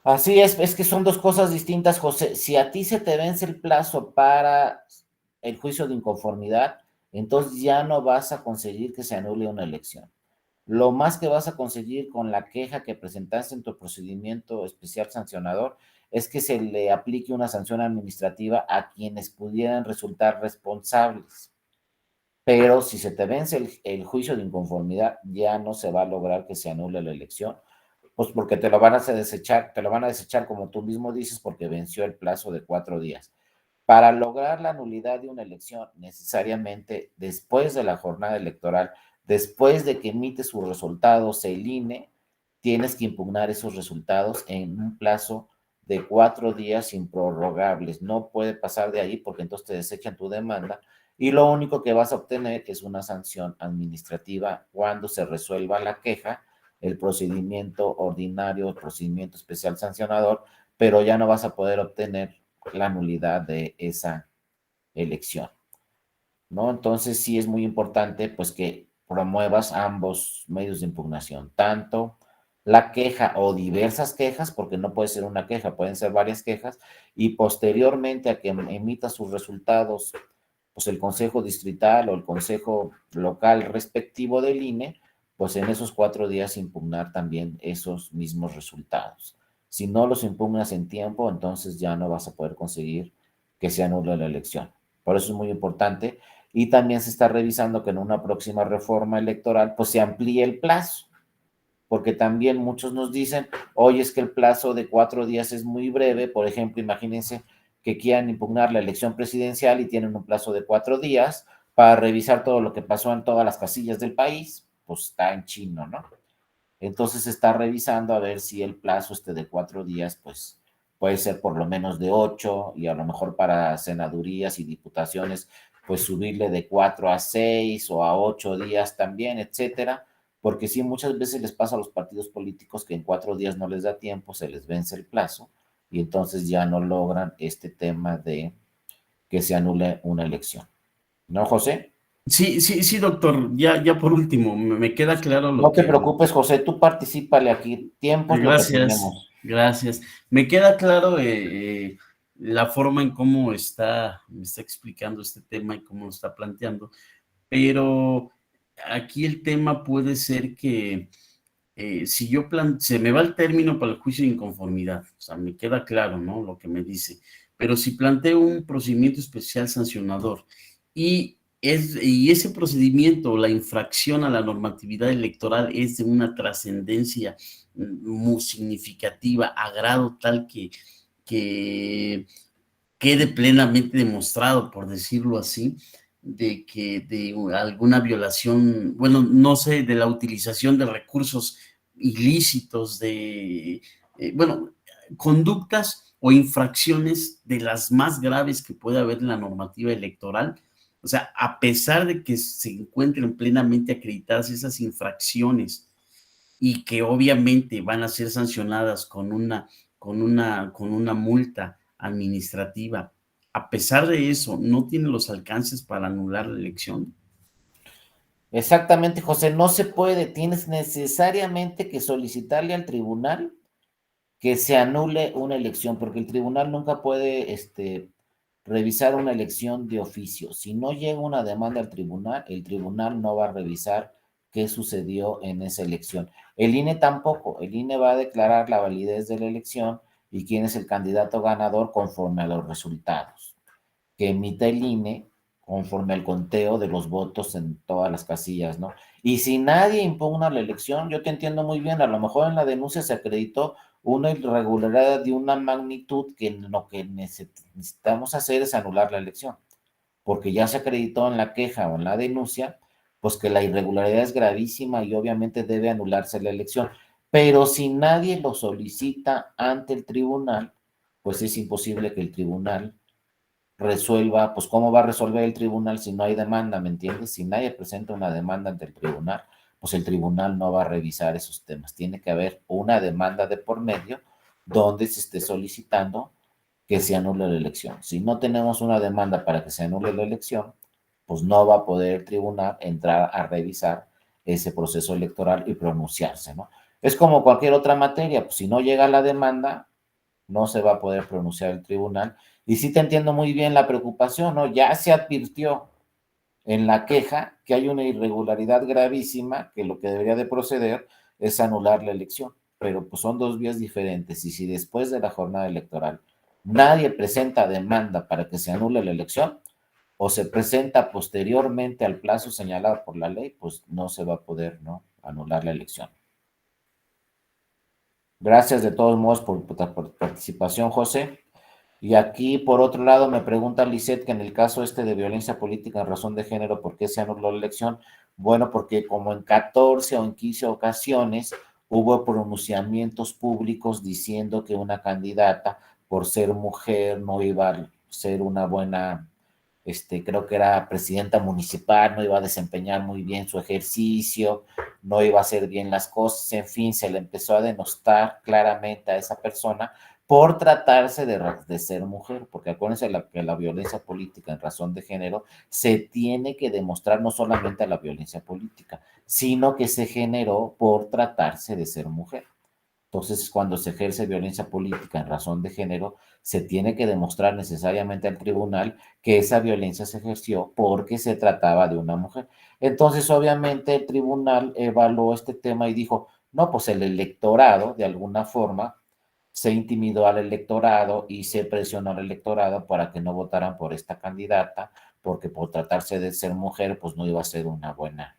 Así es que son dos cosas distintas, José. Si a ti se te vence el plazo para el juicio de inconformidad, entonces ya no vas a conseguir que se anule una elección. Lo más que vas a conseguir con la queja que presentaste en tu procedimiento especial sancionador es que se le aplique una sanción administrativa a quienes pudieran resultar responsables. pero si se te vence el juicio de inconformidad, ya no se va a lograr que se anule la elección, pues porque te lo van a desechar como tú mismo dices, porque venció el plazo de 4 días. Para lograr la nulidad de una elección, necesariamente después de la jornada electoral, después de que emite sus resultados el INE, tienes que impugnar esos resultados en un plazo de 4 días improrrogables. No puede pasar de ahí porque entonces te desechan tu demanda y lo único que vas a obtener es una sanción administrativa cuando se resuelva la queja, el procedimiento ordinario, el procedimiento especial sancionador, pero ya no vas a poder obtener la nulidad de esa elección, ¿no? Entonces sí es muy importante pues que promuevas ambos medios de impugnación, tanto la queja o diversas quejas, porque no puede ser una queja, pueden ser varias quejas, y posteriormente a que emita sus resultados, pues el Consejo Distrital o el Consejo Local respectivo del INE, pues en esos 4 días impugnar también esos mismos resultados. Si no los impugnas en tiempo, entonces ya no vas a poder conseguir que se anule la elección. Por eso es muy importante. Y también se está revisando que en una próxima reforma electoral, pues se amplíe el plazo, porque también muchos nos dicen, oye, es que el plazo de 4 días es muy breve. Por ejemplo, imagínense que quieran impugnar la elección presidencial y tienen un plazo de 4 días para revisar todo lo que pasó en todas las casillas del país, pues está en chino, ¿no? Entonces se está revisando a ver si el plazo de 4 días, pues puede ser por lo menos de 8 y a lo mejor para senadurías y diputaciones, pues subirle de 4 a 6 o a 8 días también, etcétera, porque sí, muchas veces les pasa a los partidos políticos que en 4 días no les da tiempo, se les vence el plazo y entonces ya no logran este tema de que se anule una elección. ¿No, José? Sí, sí, sí, doctor. Ya por último, me queda claro No lo te que... preocupes, José, tú particípale aquí. Tiempo es lo que Gracias, tenemos. gracias. Me queda claro la forma en cómo me está explicando este tema y cómo lo está planteando, pero aquí el tema puede ser que si se me va el término para el juicio de inconformidad, o sea, me queda claro, ¿no? Lo que me dice, pero si planteo un procedimiento especial sancionador y ese procedimiento, la infracción a la normatividad electoral es de una trascendencia muy significativa, a grado tal que quede plenamente demostrado, por decirlo así, de que de alguna violación, bueno, no sé, de la utilización de recursos ilícitos, bueno, conductas o infracciones de las más graves que puede haber en la normativa electoral. O sea, a pesar de que se encuentren plenamente acreditadas esas infracciones y que obviamente van a ser sancionadas con una multa administrativa, a pesar de eso, no tiene los alcances para anular la elección. Exactamente, José, no se puede, tienes necesariamente que solicitarle al tribunal que se anule una elección, porque el tribunal nunca puede revisar una elección de oficio. Si no llega una demanda al tribunal, el tribunal no va a revisar qué sucedió en esa elección. El INE tampoco, el INE va a declarar la validez de la elección y quién es el candidato ganador conforme a los resultados que emita el INE conforme al conteo de los votos en todas las casillas, ¿no? Y si nadie impugna la elección, yo te entiendo muy bien, a lo mejor en la denuncia se acreditó una irregularidad de una magnitud que lo que necesitamos hacer es anular la elección, porque ya se acreditó en la queja o en la denuncia, pues que la irregularidad es gravísima y obviamente debe anularse la elección. Pero si nadie lo solicita ante el tribunal, pues es imposible que el tribunal resuelva, pues cómo va a resolver el tribunal si no hay demanda, ¿me entiendes? Si nadie presenta una demanda ante el tribunal, pues el tribunal no va a revisar esos temas. Tiene que haber una demanda de por medio donde se esté solicitando que se anule la elección. Si no tenemos una demanda para que se anule la elección, pues no va a poder el tribunal entrar a revisar ese proceso electoral y pronunciarse, ¿no? Es como cualquier otra materia, pues si no llega la demanda, no se va a poder pronunciar el tribunal. Y sí te entiendo muy bien la preocupación, ¿no? Ya se advirtió en la queja que hay una irregularidad gravísima, que lo que debería de proceder es anular la elección, pero pues son dos vías diferentes y si después de la jornada electoral nadie presenta demanda para que se anule la elección, o se presenta posteriormente al plazo señalado por la ley, pues no se va a poder, ¿no?, anular la elección. Gracias de todos modos por participación, José. Y aquí, por otro lado, me pregunta Lisette que en el caso de violencia política en razón de género, ¿por qué se anuló la elección? Bueno, porque como en 14 o en 15 ocasiones hubo pronunciamientos públicos diciendo que una candidata, por ser mujer, no iba a ser una buena, creo que era presidenta municipal, no iba a desempeñar muy bien su ejercicio, no iba a hacer bien las cosas, en fin, se le empezó a denostar claramente a esa persona por tratarse de ser mujer, porque acuérdense que la violencia política en razón de género se tiene que demostrar no solamente a la violencia política, sino que se generó por tratarse de ser mujer. Entonces, cuando se ejerce violencia política en razón de género, se tiene que demostrar necesariamente al tribunal que esa violencia se ejerció porque se trataba de una mujer. Entonces, obviamente, el tribunal evaluó este tema y dijo, no, pues el electorado, de alguna forma, se intimidó al electorado y se presionó al electorado para que no votaran por esta candidata, porque por tratarse de ser mujer, pues no iba a ser una buena,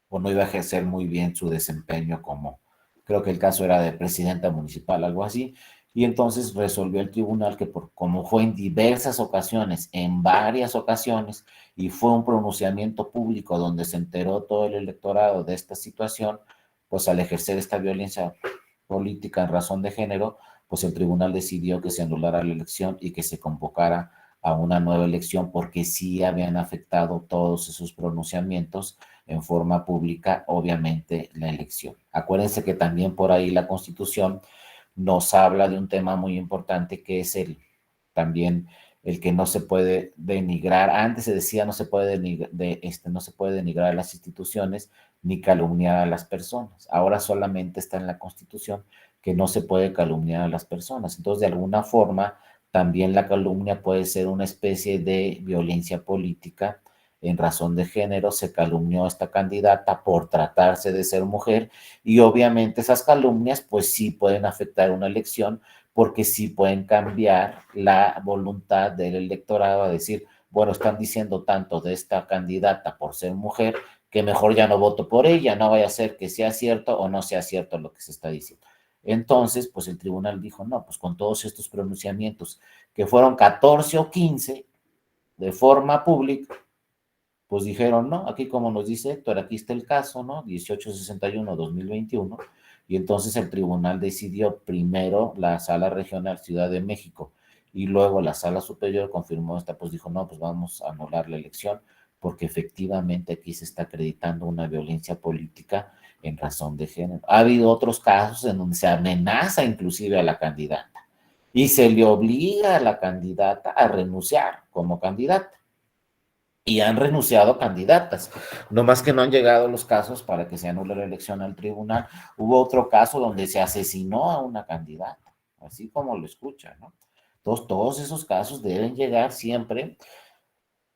o no iba a ejercer muy bien su desempeño como, creo que el caso era de presidenta municipal, algo así, y entonces resolvió el tribunal que como fue en diversas ocasiones, en varias ocasiones, y fue un pronunciamiento público donde se enteró todo el electorado de esta situación, pues al ejercer esta violencia política en razón de género, pues el tribunal decidió que se anulara la elección y que se convocara a una nueva elección porque sí habían afectado todos esos pronunciamientos en forma pública, obviamente, la elección. Acuérdense que también por ahí la Constitución nos habla de un tema muy importante que es también el que no se puede denigrar. Antes se decía no se puede no se puede denigrar a las instituciones ni calumniar a las personas. Ahora solamente está en la Constitución que no se puede calumniar a las personas. Entonces, de alguna forma, también la calumnia puede ser una especie de violencia política en razón de género. Se calumnió a esta candidata por tratarse de ser mujer y obviamente esas calumnias pues sí pueden afectar una elección porque sí pueden cambiar la voluntad del electorado a decir, bueno, están diciendo tanto de esta candidata por ser mujer que mejor ya no voto por ella, no vaya a ser que sea cierto o no sea cierto lo que se está diciendo. Entonces, pues el tribunal dijo, no, pues con todos estos pronunciamientos, que fueron 14 o 15 de forma pública, pues dijeron, no, aquí como nos dice Héctor, aquí está el caso, ¿no? 1861-2021, y entonces el tribunal decidió primero la Sala Regional Ciudad de México y luego la Sala Superior confirmó esta, pues dijo, no, pues vamos a anular la elección porque efectivamente aquí se está acreditando una violencia política en razón de género. Ha habido otros casos en donde se amenaza inclusive a la candidata y se le obliga a la candidata a renunciar como candidata. Y han renunciado candidatas, no más que no han llegado los casos para que se anule la elección al tribunal. Hubo otro caso donde se asesinó a una candidata, así como lo escuchan, ¿no? Entonces, todos esos casos deben llegar siempre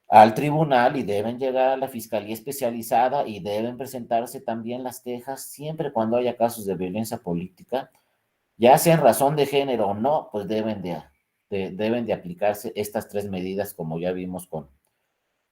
al tribunal y deben llegar a la fiscalía especializada y deben presentarse también las quejas siempre cuando haya casos de violencia política, ya sea en razón de género o no, pues deben de aplicarse estas tres medidas como ya vimos con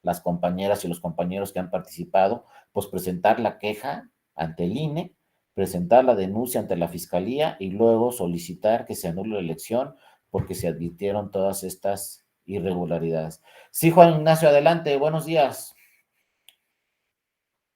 las compañeras y los compañeros que han participado, pues presentar la queja ante el INE, presentar la denuncia ante la Fiscalía y luego solicitar que se anule la elección porque se advirtieron todas estas irregularidades. Sí, Juan Ignacio, adelante, buenos días.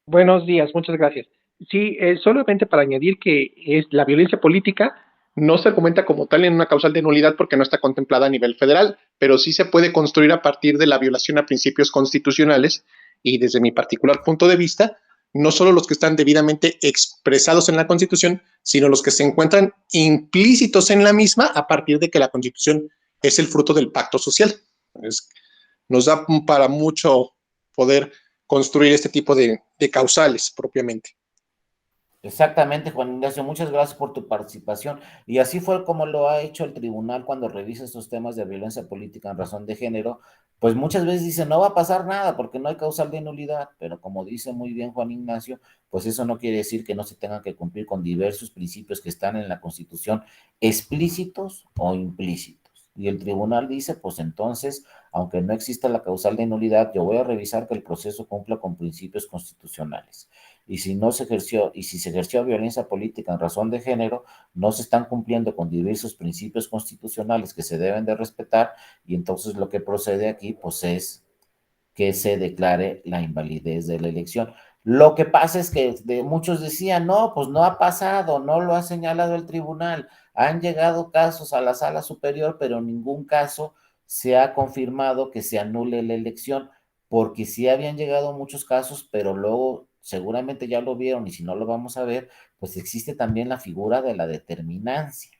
Buenos días, muchas gracias. Sí, solamente para añadir que es la violencia política no se argumenta como tal en una causal de nulidad porque no está contemplada a nivel federal, pero sí se puede construir a partir de la violación a principios constitucionales y desde mi particular punto de vista, no solo los que están debidamente expresados en la Constitución, sino los que se encuentran implícitos en la misma a partir de que la Constitución es el fruto del pacto social. Entonces, nos da para mucho poder construir este tipo de causales propiamente. Exactamente, Juan Ignacio, muchas gracias por tu participación. Y así fue como lo ha hecho el tribunal cuando revisa estos temas de violencia política en razón de género, pues muchas veces dice, no va a pasar nada porque no hay causal de nulidad, pero como dice muy bien Juan Ignacio, pues eso no quiere decir que no se tengan que cumplir con diversos principios que están en la Constitución, explícitos o implícitos. Y el tribunal dice, pues entonces, aunque no exista la causal de nulidad, yo voy a revisar que el proceso cumpla con principios constitucionales. Y si no se ejerció, y si se ejerció violencia política en razón de género, no se están cumpliendo con diversos principios constitucionales que se deben de respetar, y entonces lo que procede aquí, pues es que se declare la invalidez de la elección. Lo que pasa es que muchos decían, no, pues no ha pasado, no lo ha señalado el tribunal. Han llegado casos a la sala superior, pero en ningún caso se ha confirmado que se anule la elección, porque sí habían llegado muchos casos, pero luego seguramente ya lo vieron y si no lo vamos a ver, pues existe también la figura de la determinancia.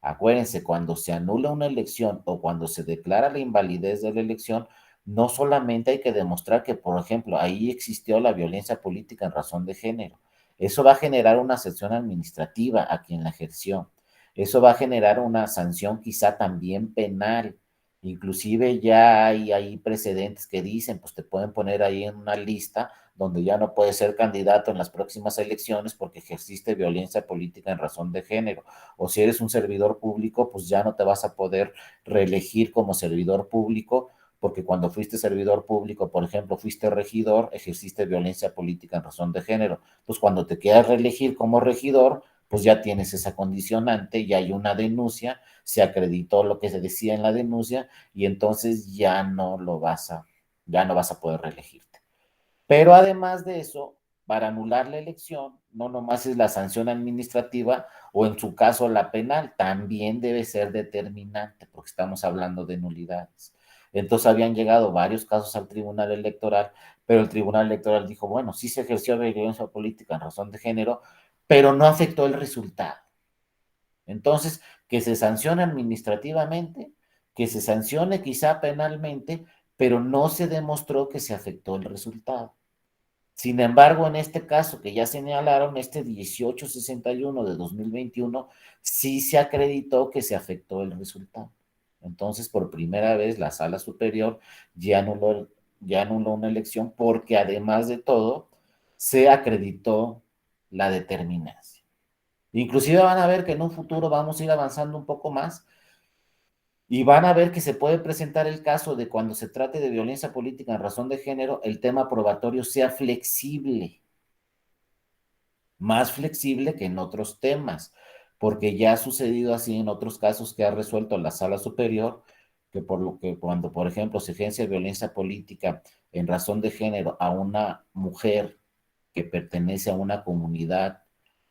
Acuérdense, cuando se anula una elección o cuando se declara la invalidez de la elección, no solamente hay que demostrar que, por ejemplo, ahí existió la violencia política en razón de género. Eso va a generar una sanción administrativa a quien la ejerció. Eso va a generar una sanción quizá también penal. Inclusive ya hay precedentes que dicen, pues te pueden poner ahí en una lista donde ya no puedes ser candidato en las próximas elecciones porque ejerciste violencia política en razón de género. O si eres un servidor público, pues ya no te vas a poder reelegir como servidor público, porque cuando fuiste servidor público, por ejemplo, fuiste regidor, ejerciste violencia política en razón de género. Pues cuando te quieras reelegir como regidor, pues ya tienes esa condicionante, ya hay una denuncia, se acreditó lo que se decía en la denuncia y entonces ya no vas a poder reelegirte. Pero además de eso, para anular la elección, no nomás es la sanción administrativa o en su caso la penal, también debe ser determinante porque estamos hablando de nulidades. Entonces habían llegado varios casos al Tribunal Electoral, pero el Tribunal Electoral dijo, bueno, sí se ejerció violencia política en razón de género, pero no afectó el resultado. Entonces, que se sancione administrativamente, que se sancione quizá penalmente, pero no se demostró que se afectó el resultado. Sin embargo, en este caso que ya señalaron, este 1861 de 2021, sí se acreditó que se afectó el resultado. Entonces, por primera vez, la Sala Superior ya anuló una elección porque además de todo, se acreditó la determinancia. Inclusive van a ver que en un futuro vamos a ir avanzando un poco más y van a ver que se puede presentar el caso de cuando se trate de violencia política en razón de género, el tema probatorio sea flexible, más flexible que en otros temas, porque ya ha sucedido así en otros casos que ha resuelto la Sala Superior, que por lo que cuando, por ejemplo, se ejerce violencia política en razón de género a una mujer que pertenece a una comunidad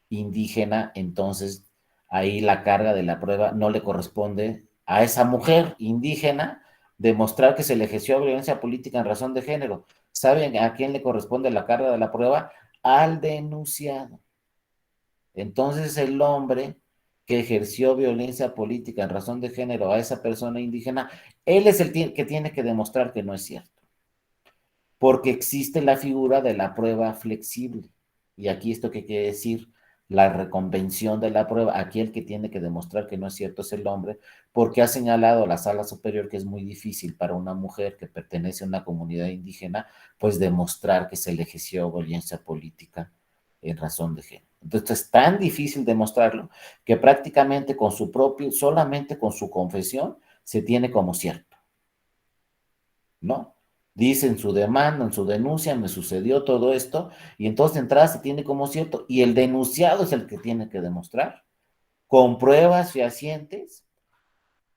indígena, entonces ahí la carga de la prueba no le corresponde a esa mujer indígena demostrar que se le ejerció violencia política en razón de género. ¿Saben a quién le corresponde la carga de la prueba? Al denunciado. Entonces el hombre que ejerció violencia política en razón de género a esa persona indígena, él es el que tiene que demostrar que no es cierto, porque existe la figura de la prueba flexible. Y aquí esto que quiere decir, la reconvención de la prueba, aquí el que tiene que demostrar que no es cierto es el hombre, porque ha señalado la Sala Superior que es muy difícil para una mujer que pertenece a una comunidad indígena, pues demostrar que se le ejerció violencia política en razón de género. Entonces es tan difícil demostrarlo que prácticamente con su propio, solamente con su confesión, se tiene como cierto, ¿no? Dice en su demanda, en su denuncia, me sucedió todo esto, y entonces de entrada se tiene como cierto, y el denunciado es el que tiene que demostrar, con pruebas fehacientes,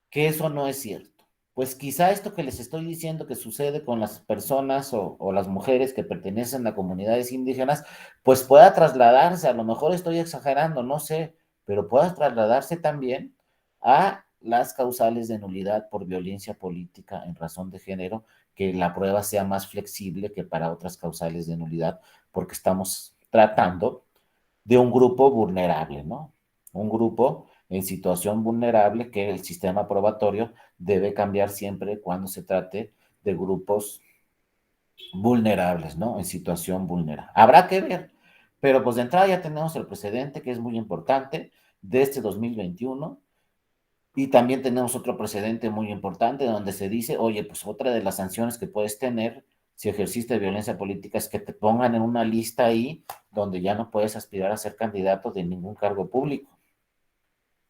que eso no es cierto. Pues quizá esto que les estoy diciendo que sucede con las personas o las mujeres que pertenecen a comunidades indígenas, pues pueda trasladarse, a lo mejor estoy exagerando, no sé, pero pueda trasladarse también a las causales de nulidad por violencia política en razón de género, que la prueba sea más flexible que para otras causales de nulidad, porque estamos tratando de un grupo vulnerable, ¿no? Un grupo en situación vulnerable que el sistema probatorio debe cambiar siempre cuando se trate de grupos vulnerables, ¿no? En situación vulnerable. Habrá que ver, pero pues de entrada ya tenemos el precedente que es muy importante de este 2021 y también tenemos otro precedente muy importante donde se dice, oye, pues otra de las sanciones que puedes tener si ejerciste violencia política es que te pongan en una lista ahí donde ya no puedes aspirar a ser candidato de ningún cargo público.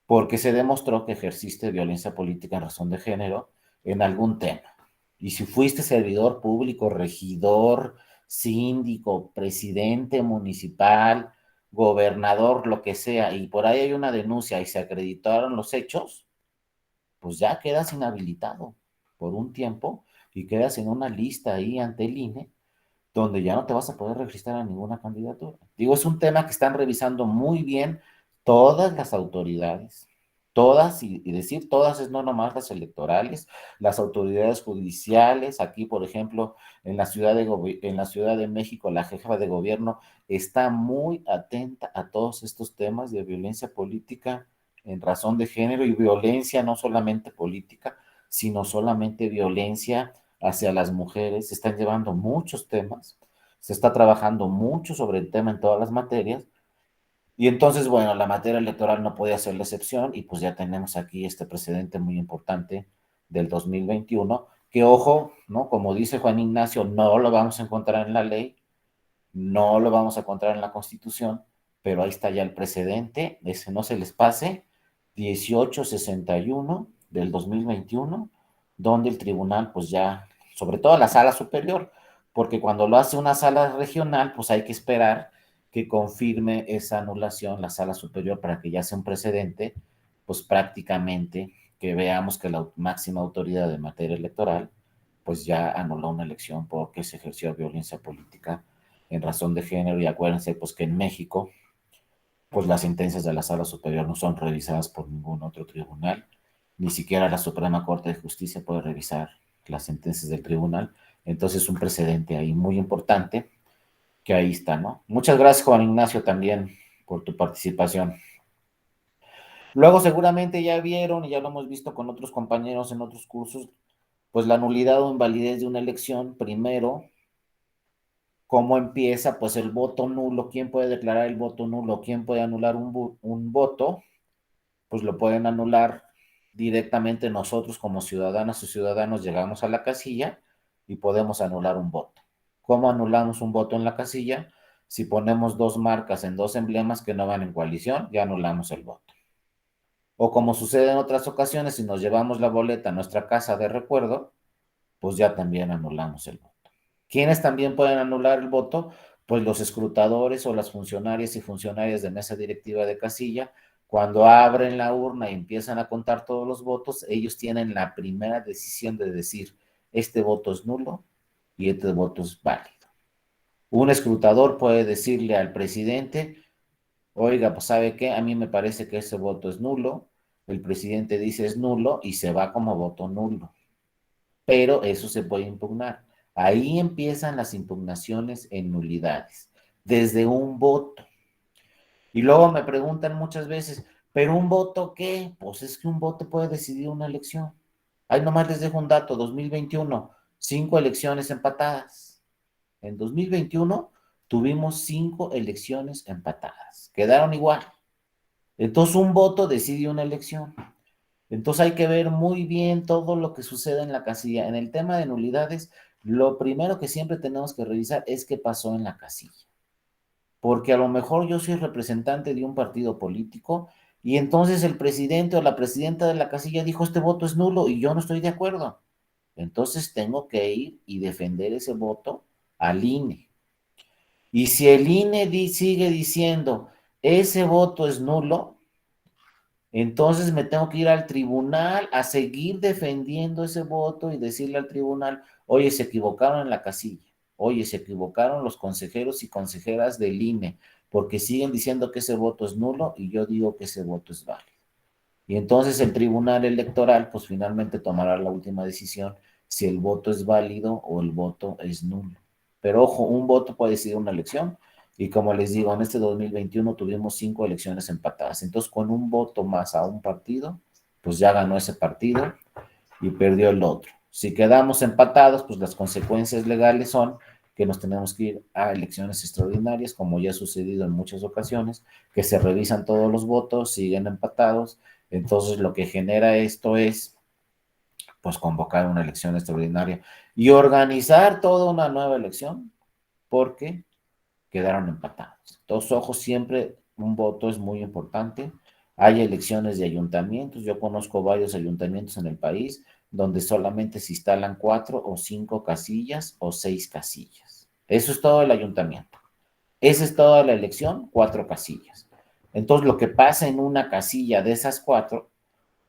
porque se demostró que ejerciste violencia política en razón de género en algún tema. Y si fuiste servidor público, regidor, síndico, presidente municipal, gobernador, lo que sea, y por ahí hay una denuncia y se acreditaron los hechos, pues ya quedas inhabilitado por un tiempo y quedas en una lista ahí ante el INE donde ya no te vas a poder registrar a ninguna candidatura. Digo, es un tema que están revisando muy bien todas las autoridades, todas, y decir todas es no nomás las electorales, las autoridades judiciales. Aquí, por ejemplo, en la Ciudad de México, la jefa de gobierno está muy atenta a todos estos temas de violencia política en razón de género, y violencia no solamente política, sino solamente violencia hacia las mujeres. Se están llevando muchos temas, se está trabajando mucho sobre el tema en todas las materias, y entonces, bueno, la materia electoral no podía ser la excepción, y pues ya tenemos aquí este precedente muy importante del 2021, que ojo, ¿no? Como dice Juan Ignacio, no lo vamos a encontrar en la ley, no lo vamos a encontrar en la Constitución, pero ahí está ya el precedente, ese no se les pase, 1861 del 2021, donde el tribunal, pues ya, sobre todo la sala superior, porque cuando lo hace una sala regional, pues hay que esperar que confirme esa anulación la sala superior para que ya sea un precedente, pues prácticamente que veamos que la máxima autoridad de materia electoral, pues ya anuló una elección porque se ejerció violencia política en razón de género. Y acuérdense, pues que en México, pues las sentencias de la Sala Superior no son revisadas por ningún otro tribunal, ni siquiera la Suprema Corte de Justicia puede revisar las sentencias del tribunal. Entonces, un precedente ahí muy importante, que ahí está, ¿no? Muchas gracias, Juan Ignacio, también por tu participación. Luego, seguramente ya vieron, y ya lo hemos visto con otros compañeros en otros cursos, pues la nulidad o invalidez de una elección. Primero, ¿cómo empieza? Pues el voto nulo. ¿Quién puede declarar el voto nulo? ¿Quién puede anular un voto? Pues lo pueden anular directamente nosotros como ciudadanas o ciudadanos. Llegamos a la casilla y podemos anular un voto. ¿Cómo anulamos un voto en la casilla? Si ponemos dos marcas en dos emblemas que no van en coalición, ya anulamos el voto. O como sucede en otras ocasiones, si nos llevamos la boleta a nuestra casa de recuerdo, pues ya también anulamos el voto. ¿Quiénes también pueden anular el voto? Pues los escrutadores o las funcionarias y funcionarias de mesa directiva de casilla. Cuando abren la urna y empiezan a contar todos los votos, ellos tienen la primera decisión de decir, este voto es nulo y este voto es válido. Un escrutador puede decirle al presidente, oiga, pues ¿sabe qué? A mí me parece que ese voto es nulo. El presidente dice es nulo y se va como voto nulo. Pero eso se puede impugnar. Ahí empiezan las impugnaciones en nulidades, desde un voto. Y luego me preguntan muchas veces, ¿pero un voto qué? Pues es que un voto puede decidir una elección. Ahí nomás les dejo un dato, 2021, 5 elecciones empatadas. En 2021 tuvimos 5 elecciones empatadas, quedaron igual. Entonces un voto decide una elección. Entonces hay que ver muy bien todo lo que sucede en la casilla. En el tema de nulidades, lo primero que siempre tenemos que revisar es qué pasó en la casilla. Porque a lo mejor yo soy representante de un partido político y entonces el presidente o la presidenta de la casilla dijo este voto es nulo y yo no estoy de acuerdo. Entonces tengo que ir y defender ese voto al INE. Y si el INE sigue diciendo ese voto es nulo, entonces me tengo que ir al tribunal a seguir defendiendo ese voto y decirle al tribunal, oye, se equivocaron en la casilla, oye, se equivocaron los consejeros y consejeras del INE, porque siguen diciendo que ese voto es nulo y yo digo que ese voto es válido. Y entonces el tribunal electoral, pues finalmente tomará la última decisión si el voto es válido o el voto es nulo. Pero ojo, un voto puede decidir una elección. Y como les digo, en este 2021 tuvimos 5 elecciones empatadas. Entonces, con un voto más a un partido, pues ya ganó ese partido y perdió el otro. Si quedamos empatados, pues las consecuencias legales son que nos tenemos que ir a elecciones extraordinarias, como ya ha sucedido en muchas ocasiones, que se revisan todos los votos, siguen empatados. Entonces, lo que genera esto es, pues, convocar una elección extraordinaria y organizar toda una nueva elección, porque quedaron empatados. Entonces, ojo, siempre un voto es muy importante. Hay elecciones de ayuntamientos, yo conozco varios ayuntamientos en el país donde solamente se instalan 4 o 5 casillas o 6 casillas. Eso es todo el ayuntamiento. Esa es toda la elección, 4 casillas. Entonces, lo que pasa en una casilla de esas 4,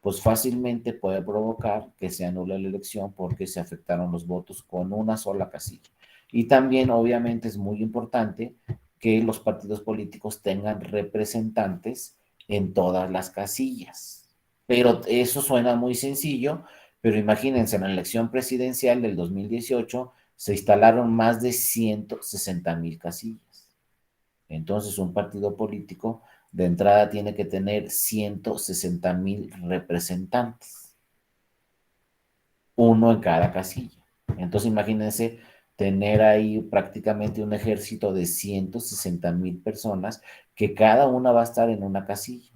pues fácilmente puede provocar que se anule la elección porque se afectaron los votos con una sola casilla. Y también, obviamente, es muy importante que los partidos políticos tengan representantes en todas las casillas. Pero eso suena muy sencillo, pero imagínense, en la elección presidencial del 2018 se instalaron más de 160,000 casillas. Entonces, un partido político de entrada tiene que tener 160,000 representantes, uno en cada casilla. Entonces, imagínense tener ahí prácticamente un ejército de 160,000 personas que cada una va a estar en una casilla,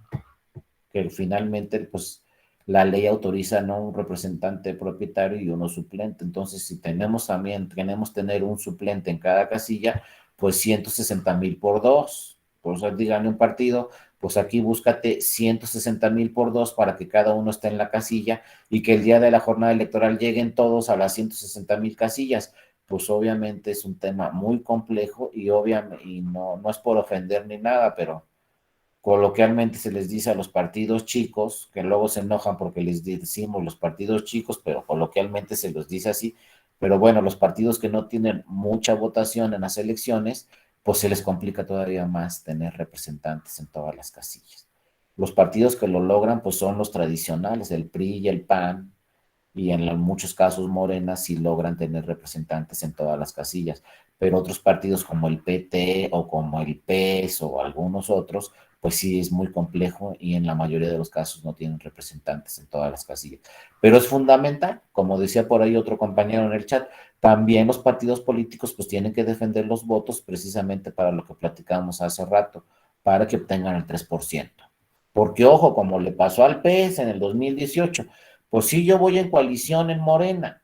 que finalmente, pues, la ley autoriza, ¿no?, un representante propietario y uno suplente. Entonces, si tenemos tener un suplente en cada casilla, pues 160,000 por 2. Por eso díganle un partido, pues aquí búscate 160,000 por 2 para que cada uno esté en la casilla y que el día de la jornada electoral lleguen todos a las 160,000 casillas. Pues obviamente es un tema muy complejo y obviamente, y no es por ofender ni nada, pero coloquialmente se les dice a los partidos chicos, que luego se enojan porque les decimos los partidos chicos, pero coloquialmente se los dice así, pero bueno, los partidos que no tienen mucha votación en las elecciones, pues se les complica todavía más tener representantes en todas las casillas. Los partidos que lo logran, pues son los tradicionales, el PRI y el PAN, y en muchos casos Morena sí logran tener representantes en todas las casillas, pero otros partidos como el PT o como el PES o algunos otros, pues sí es muy complejo y en la mayoría de los casos no tienen representantes en todas las casillas. Pero es fundamental, como decía por ahí otro compañero en el chat, también los partidos políticos pues tienen que defender los votos precisamente para lo que platicábamos hace rato, para que obtengan el 3%. Porque ojo, como le pasó al PES en el 2018, pues sí, yo voy en coalición en Morena,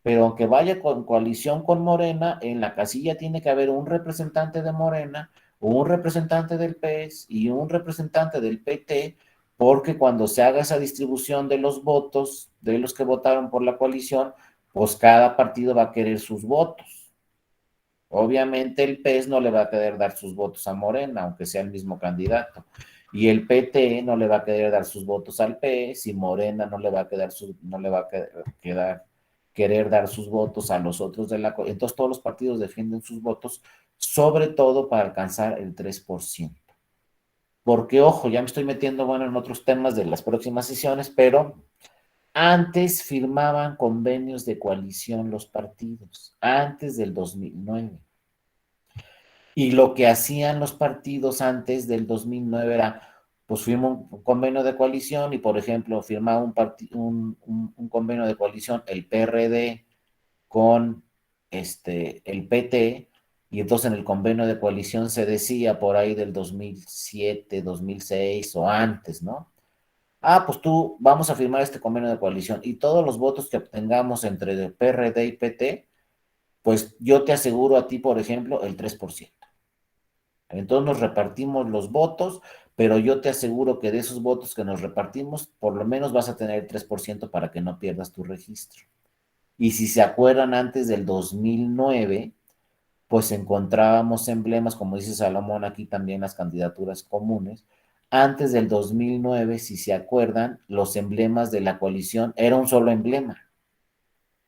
pero aunque vaya con coalición con Morena, en la casilla tiene que haber un representante de Morena, un representante del PES y un representante del PT, porque cuando se haga esa distribución de los votos de los que votaron por la coalición, pues cada partido va a querer sus votos. Obviamente el PES no le va a querer dar sus votos a Morena, aunque sea el mismo candidato. Y el PT no le va a querer dar sus votos al PES y Morena no le va a querer dar sus votos a los otros de la... Entonces todos los partidos defienden sus votos, sobre todo para alcanzar el 3%. Porque, ojo, ya me estoy metiendo, bueno, en otros temas de las próximas sesiones, pero antes firmaban convenios de coalición los partidos, antes del 2009. Y lo que hacían los partidos antes del 2009 era, pues firma un convenio de coalición y, por ejemplo, firmaba un convenio de coalición el PRD con el PT, y entonces en el convenio de coalición se decía por ahí del 2007, 2006 o antes, ¿no? Ah, pues tú, vamos a firmar este convenio de coalición y todos los votos que obtengamos entre el PRD y PT, pues yo te aseguro a ti, por ejemplo, el 3%. Entonces nos repartimos los votos, pero yo te aseguro que de esos votos que nos repartimos, por lo menos vas a tener el 3% para que no pierdas tu registro. Y si se acuerdan, antes del 2009, pues encontrábamos emblemas, como dice Salomón aquí también, las candidaturas comunes. Antes del 2009, si se acuerdan, los emblemas de la coalición era un solo emblema.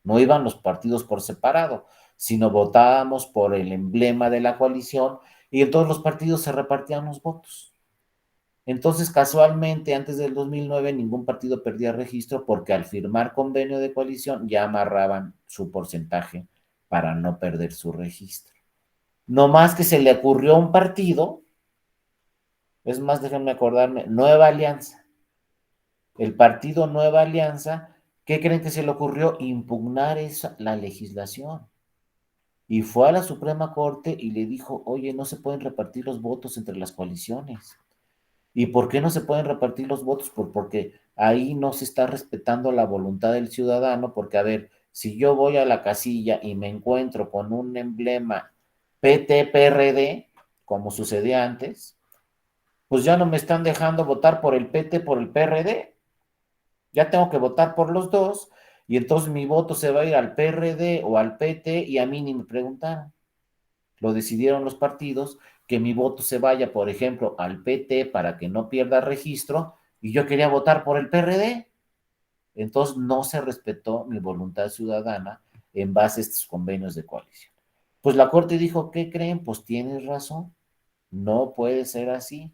No iban los partidos por separado, sino votábamos por el emblema de la coalición y en todos los partidos se repartían los votos. Entonces, casualmente, antes del 2009, ningún partido perdía registro porque al firmar convenio de coalición ya amarraban su porcentaje para no perder su registro. No más que se le ocurrió a un partido, es más, déjenme acordarme, Nueva Alianza. El partido Nueva Alianza, ¿qué creen que se le ocurrió? Impugnar la legislación. Y fue a la Suprema Corte y le dijo, oye, no se pueden repartir los votos entre las coaliciones. ¿Y por qué no se pueden repartir los votos? Porque ahí no se está respetando la voluntad del ciudadano, porque a ver, si yo voy a la casilla y me encuentro con un emblema PT-PRD, como sucedía antes, pues ya no me están dejando votar por el PT, por el PRD. Ya tengo que votar por los dos y entonces mi voto se va a ir al PRD o al PT y a mí ni me preguntaron. Lo decidieron los partidos que mi voto se vaya, por ejemplo, al PT para que no pierda registro y yo quería votar por el PRD. Entonces no se respetó mi voluntad ciudadana en base a estos convenios de coalición. Pues la Corte dijo, ¿qué creen? Pues tienes razón, no puede ser así.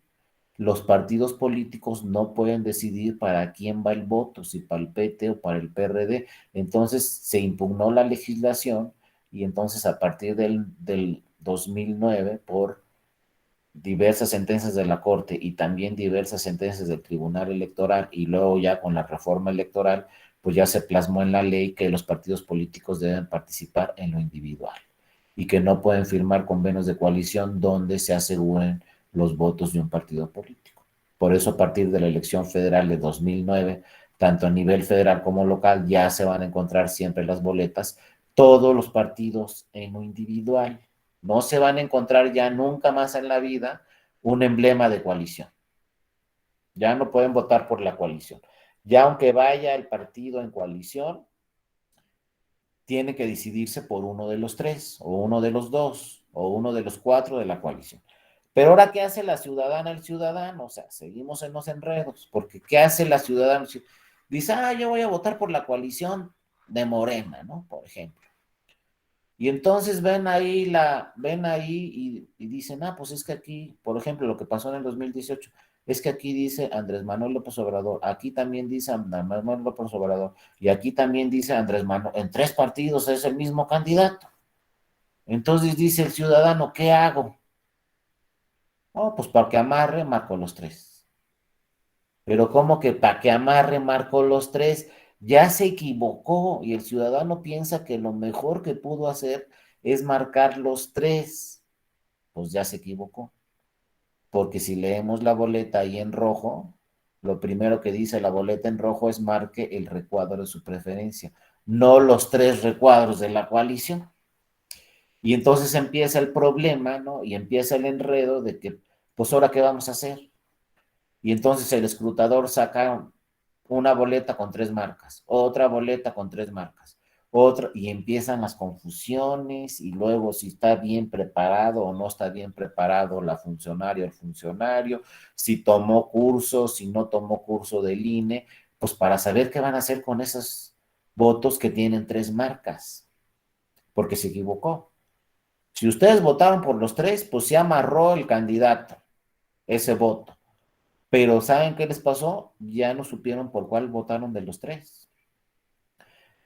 Los partidos políticos no pueden decidir para quién va el voto, si para el PT o para el PRD. Entonces se impugnó la legislación y entonces a partir del 2009, por diversas sentencias de la Corte y también diversas sentencias del Tribunal Electoral y luego ya con la reforma electoral, pues ya se plasmó en la ley que los partidos políticos deben participar en lo individual y que no pueden firmar convenios de coalición donde se aseguren los votos de un partido político. Por eso a partir de la elección federal de 2009, tanto a nivel federal como local, ya se van a encontrar siempre las boletas, todos los partidos en lo individual. No se van a encontrar ya nunca más en la vida un emblema de coalición. Ya no pueden votar por la coalición. Ya aunque vaya el partido en coalición, tiene que decidirse por uno de los tres, o uno de los dos, o uno de los cuatro de la coalición. Pero ahora, ¿qué hace la ciudadana, el ciudadano? O sea, seguimos en los enredos, porque ¿qué hace la ciudadana? Dice, yo voy a votar por la coalición de Morena, ¿no? Por ejemplo. Y entonces ven ahí y dicen, pues es que aquí, por ejemplo, lo que pasó en el 2018, es que aquí dice Andrés Manuel López Obrador, aquí también dice Andrés Manuel López Obrador, y aquí también dice Andrés Manuel, en 3 partidos es el mismo candidato. Entonces dice el ciudadano, ¿qué hago? Pues para que amarre, marco los 3. Pero ¿cómo que para que amarre, marco los 3? Ya se equivocó y el ciudadano piensa que lo mejor que pudo hacer es marcar los 3. Pues ya se equivocó. Porque si leemos la boleta ahí en rojo, lo primero que dice la boleta en rojo es marque el recuadro de su preferencia, no los 3 recuadros de la coalición. Y entonces empieza el problema, ¿no? Y empieza el enredo de que, pues ahora, ¿qué vamos a hacer? Y entonces el escrutador saca una boleta con 3 marcas, otra boleta con 3 marcas, otra, y empiezan las confusiones, y luego si está bien preparado o no está bien preparado la funcionaria o el funcionario, si tomó curso, si no tomó curso del INE, pues para saber qué van a hacer con esos votos que tienen 3 marcas, porque se equivocó. Si ustedes votaron por los 3, pues se amarró el candidato, ese voto. Pero ¿saben qué les pasó? Ya no supieron por cuál votaron de los 3.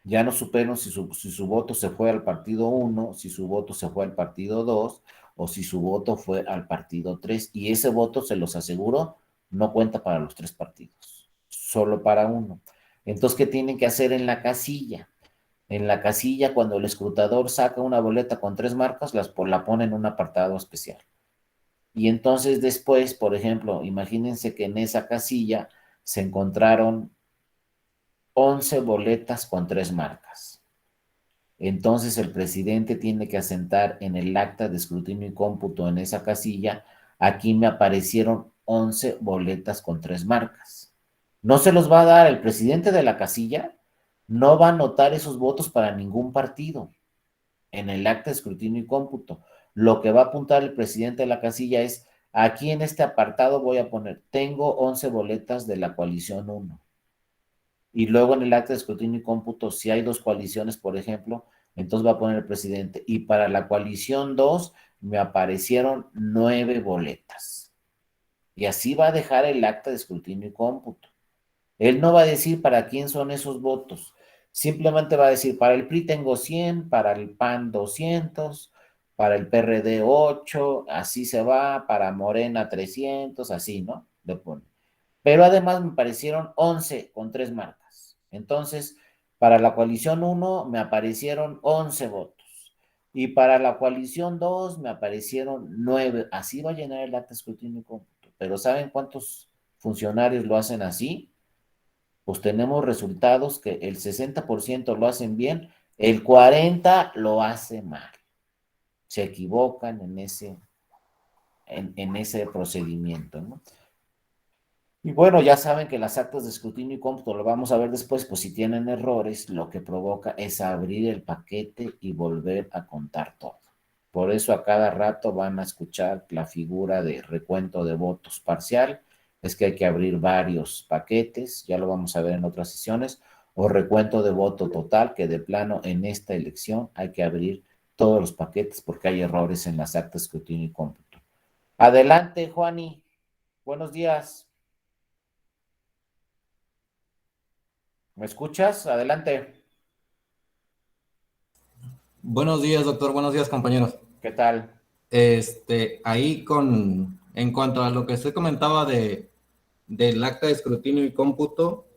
Ya no supieron si su voto se fue al partido 1, si su voto se fue al partido 2, o si su voto fue al partido 3. Y ese voto, se los aseguro, no cuenta para los 3 partidos, solo para uno. Entonces, ¿qué tienen que hacer en la casilla? En la casilla, cuando el escrutador saca una boleta con 3 marcas, la pone en un apartado especial. Y entonces después, por ejemplo, imagínense que en esa casilla se encontraron 11 boletas con 3 marcas. Entonces el presidente tiene que asentar en el acta de escrutinio y cómputo en esa casilla, aquí me aparecieron 11 boletas con 3 marcas. No se los va a dar el presidente de la casilla, no va a anotar esos votos para ningún partido en el acta de escrutinio y cómputo. Lo que va a apuntar el presidente de la casilla es, aquí en este apartado voy a poner, tengo 11 boletas de la coalición 1. Y luego en el acta de escrutinio y cómputo, si hay 2 coaliciones, por ejemplo, entonces va a poner el presidente. Y para la coalición 2 me aparecieron 9 boletas. Y así va a dejar el acta de escrutinio y cómputo. Él no va a decir para quién son esos votos. Simplemente va a decir, para el PRI tengo 100, para el PAN 200, para el PRD 8, así se va, para Morena 300, así, ¿no? Le pone. Pero además me aparecieron 11 con 3 marcas. Entonces, para la coalición 1 me aparecieron 11 votos. Y para la coalición 2 me aparecieron 9. Así va a llenar el acta de escrutinio y cómputo. Pero ¿saben cuántos funcionarios lo hacen así? Pues tenemos resultados que el 60% lo hacen bien, el 40% lo hace mal. Se equivocan en ese procedimiento, ¿no? Y bueno, ya saben que las actas de escrutinio y cómputo, lo vamos a ver después, pues si tienen errores, lo que provoca es abrir el paquete y volver a contar todo. Por eso a cada rato van a escuchar la figura de recuento de votos parcial, es que hay que abrir varios paquetes, ya lo vamos a ver en otras sesiones, o recuento de voto total, que de plano en esta elección hay que abrir todos los paquetes porque hay errores en las actas de escrutinio y cómputo. Adelante, Juani. Buenos días. ¿Me escuchas? Adelante. Buenos días, doctor. Buenos días, compañeros. ¿Qué tal? Ahí en cuanto a lo que usted comentaba del acta de escrutinio y cómputo,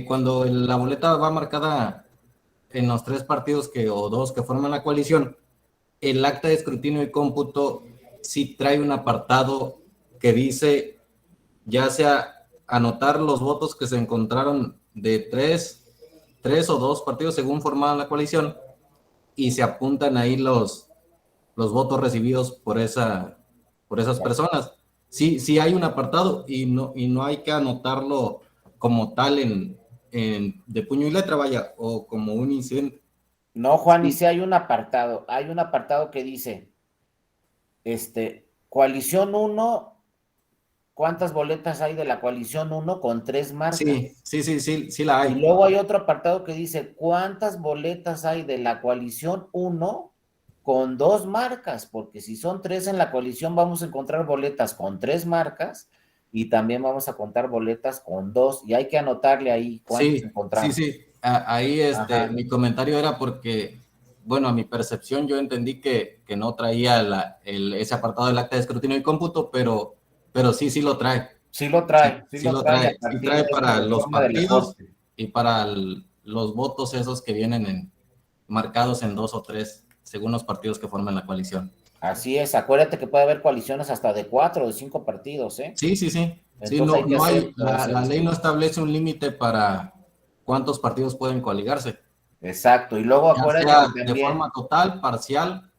cuando la boleta va marcada en los 3 partidos o 2 que forman la coalición, el acta de escrutinio y cómputo sí trae un apartado que dice, ya sea anotar los votos que se encontraron de 3 o 2 partidos según formada la coalición, y se apuntan ahí los votos recibidos por esas personas. Sí hay un apartado y no hay que anotarlo como tal de puño y letra, vaya, o como un incidente. No, Juan, y sí hay un apartado que dice, coalición 1, ¿cuántas boletas hay de la coalición 1 con 3 marcas? Sí la hay. Y luego hay otro apartado que dice, ¿cuántas boletas hay de la coalición 1 con 2 marcas? Porque si son 3 en la coalición, vamos a encontrar boletas con 3 marcas y también vamos a contar boletas con 2, y hay que anotarle ahí cuántas encontramos. Sí. Ahí mi comentario era porque, bueno, a mi percepción yo entendí que no traía ese apartado del acta de escrutinio y cómputo, pero sí lo trae. Sí lo trae. Sí lo trae para los partidos y para los votos esos que vienen marcados en 2 o 3, según los partidos que forman la coalición. Así es, acuérdate que puede haber coaliciones hasta de 4 o de 5 partidos, ¿eh? Sí. Entonces la ley no establece un límite para cuántos partidos pueden coaligarse. Exacto, y luego acuérdate que también, de forma total, parcial.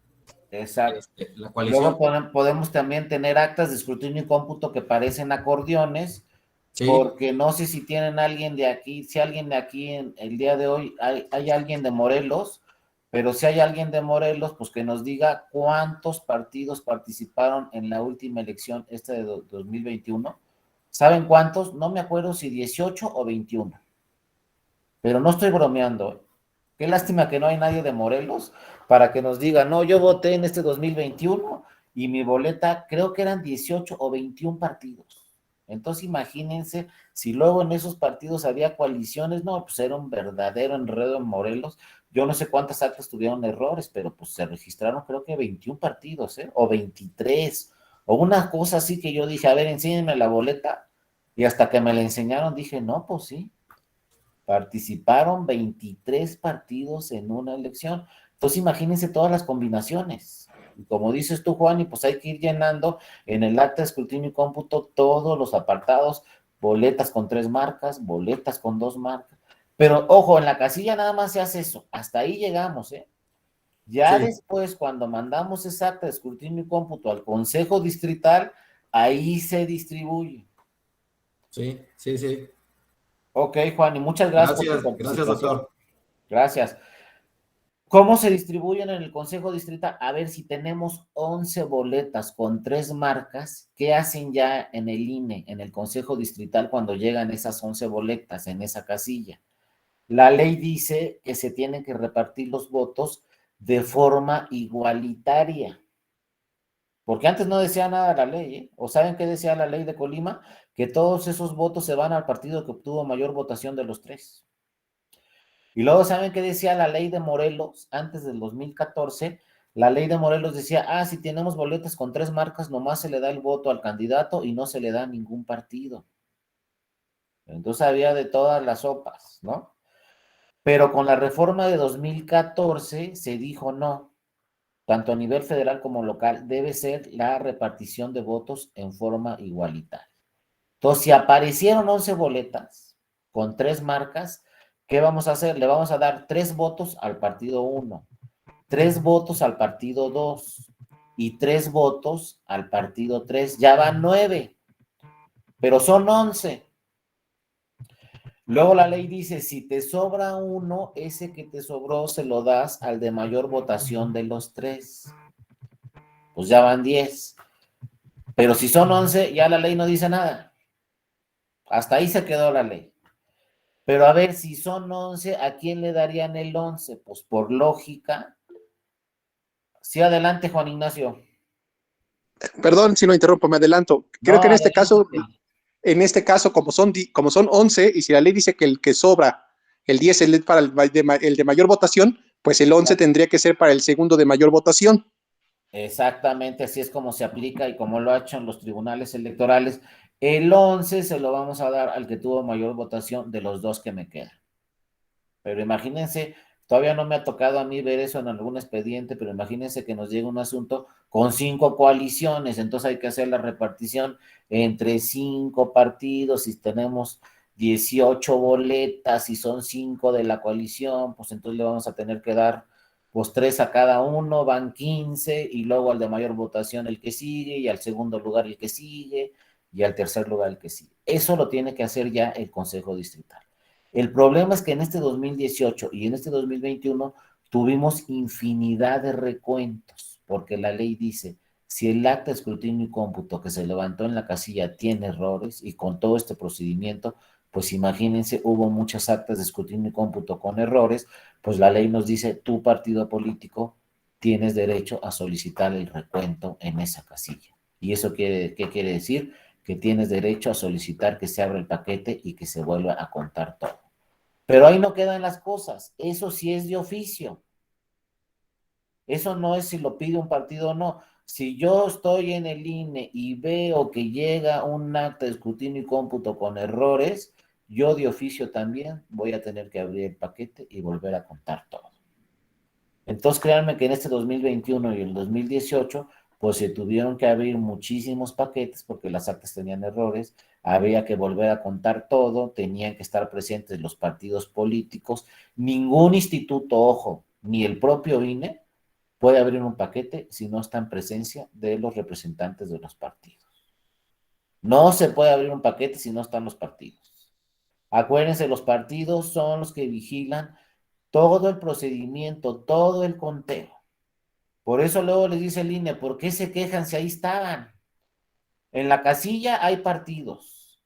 Exacto. La coalición. Luego podemos también tener actas de escrutinio y cómputo que parecen acordeones, sí. Porque no sé si tienen alguien de aquí, si alguien de aquí el día de hoy, hay alguien de Morelos, pero si hay alguien de Morelos, pues que nos diga cuántos partidos participaron en la última elección, de 2021. ¿Saben cuántos? No me acuerdo si 18 o 21. Pero no estoy bromeando. Qué lástima que no hay nadie de Morelos para que nos diga, no, yo voté en este 2021 y mi boleta, creo que eran 18 o 21 partidos. Entonces imagínense, si luego en esos partidos había coaliciones, no, pues era un verdadero enredo en Morelos. Yo no sé cuántas actas tuvieron errores, pero pues se registraron creo que 21 partidos, o 23, o una cosa así que yo dije, a ver, enséñenme la boleta, y hasta que me la enseñaron dije, no, pues sí, participaron 23 partidos en una elección. Entonces imagínense todas las combinaciones. Y como dices tú, Juan, y pues hay que ir llenando en el acta de escrutinio y cómputo todos los apartados, boletas con 3 marcas, boletas con 2 marcas. Pero ojo, en la casilla nada más se hace eso. Hasta ahí llegamos, ¿eh? Ya después, cuando mandamos esa acta de escrutinio y cómputo al Consejo Distrital, ahí se distribuye. Sí. Ok, Juan, y muchas gracias. Gracias, doctor. Gracias. ¿Cómo se distribuyen en el Consejo Distrital? A ver, si tenemos 11 boletas con 3 marcas, ¿qué hacen ya en el INE, en el Consejo Distrital, cuando llegan esas 11 boletas en esa casilla? La ley dice que se tienen que repartir los votos de forma igualitaria. Porque antes no decía nada la ley, ¿eh? ¿O saben qué decía la ley de Colima? Que todos esos votos se van al partido que obtuvo mayor votación de los 3. Y luego, ¿saben qué decía la ley de Morelos antes del 2014? La ley de Morelos decía, si tenemos boletas con 3 marcas, nomás se le da el voto al candidato y no se le da a ningún partido. Entonces había de todas las sopas, ¿no? Pero con la reforma de 2014 se dijo no, tanto a nivel federal como local, debe ser la repartición de votos en forma igualitaria. Entonces, si aparecieron 11 boletas con 3 marcas, ¿qué vamos a hacer? Le vamos a dar 3 votos al partido 1, 3 votos al partido 2 y 3 votos al partido 3. Ya van 9. pero son 11. Luego la ley dice, si te sobra uno, ese que te sobró se lo das al de mayor votación de los 3. Pues ya van 10. Pero si son 11, ya la ley no dice nada. Hasta ahí se quedó la ley. Pero a ver, si son 11, ¿a quién le darían el 11? Pues por lógica. Sí, adelante, Juan Ignacio. Perdón si lo interrumpo, me adelanto. Creo No, que adelante. en este caso, como son 11, y si la ley dice que el que sobra, el 10 es para el de mayor votación, pues el 11 tendría que ser para el segundo de mayor votación. Exactamente, así es como se aplica y como lo ha hecho en los tribunales electorales. El 11 se lo vamos a dar al que tuvo mayor votación de los 2 que me quedan. Pero imagínense, todavía no me ha tocado a mí ver eso en algún expediente, pero imagínense que nos llega un asunto con 5 coaliciones, entonces hay que hacer la repartición entre 5 partidos, y tenemos 18 boletas y son 5 de la coalición, pues entonces le vamos a tener que dar pues 3 a cada uno, van 15, y luego al de mayor votación el que sigue, y al segundo lugar el que sigue, y al tercer lugar el que sigue. Eso lo tiene que hacer ya el Consejo Distrital. El problema es que en este 2018 y en este 2021 tuvimos infinidad de recuentos, porque la ley dice, si el acta de escrutinio y cómputo que se levantó en la casilla tiene errores, y con todo este procedimiento, pues imagínense, hubo muchas actas de escrutinio y cómputo con errores, pues la ley nos dice, tu partido político tienes derecho a solicitar el recuento en esa casilla. ¿Y eso qué quiere decir? Que tienes derecho a solicitar que se abra el paquete y que se vuelva a contar todo. Pero ahí no quedan las cosas, eso sí es de oficio. Eso no es si lo pide un partido o no. Si yo estoy en el INE y veo que llega un acta de escrutinio y cómputo con errores, yo de oficio también voy a tener que abrir el paquete y volver a contar todo. Entonces, créanme que en este 2021 y el 2018, pues se tuvieron que abrir muchísimos paquetes porque las actas tenían errores, había que volver a contar todo, tenían que estar presentes los partidos políticos, ningún instituto, ojo, ni el propio INE puede abrir un paquete si no está en presencia de los representantes de los partidos. No se puede abrir un paquete si no están los partidos. Acuérdense, los partidos son los que vigilan todo el procedimiento, todo el conteo. Por eso luego les dice el INE, ¿por qué se quejan si ahí estaban? En la casilla hay partidos.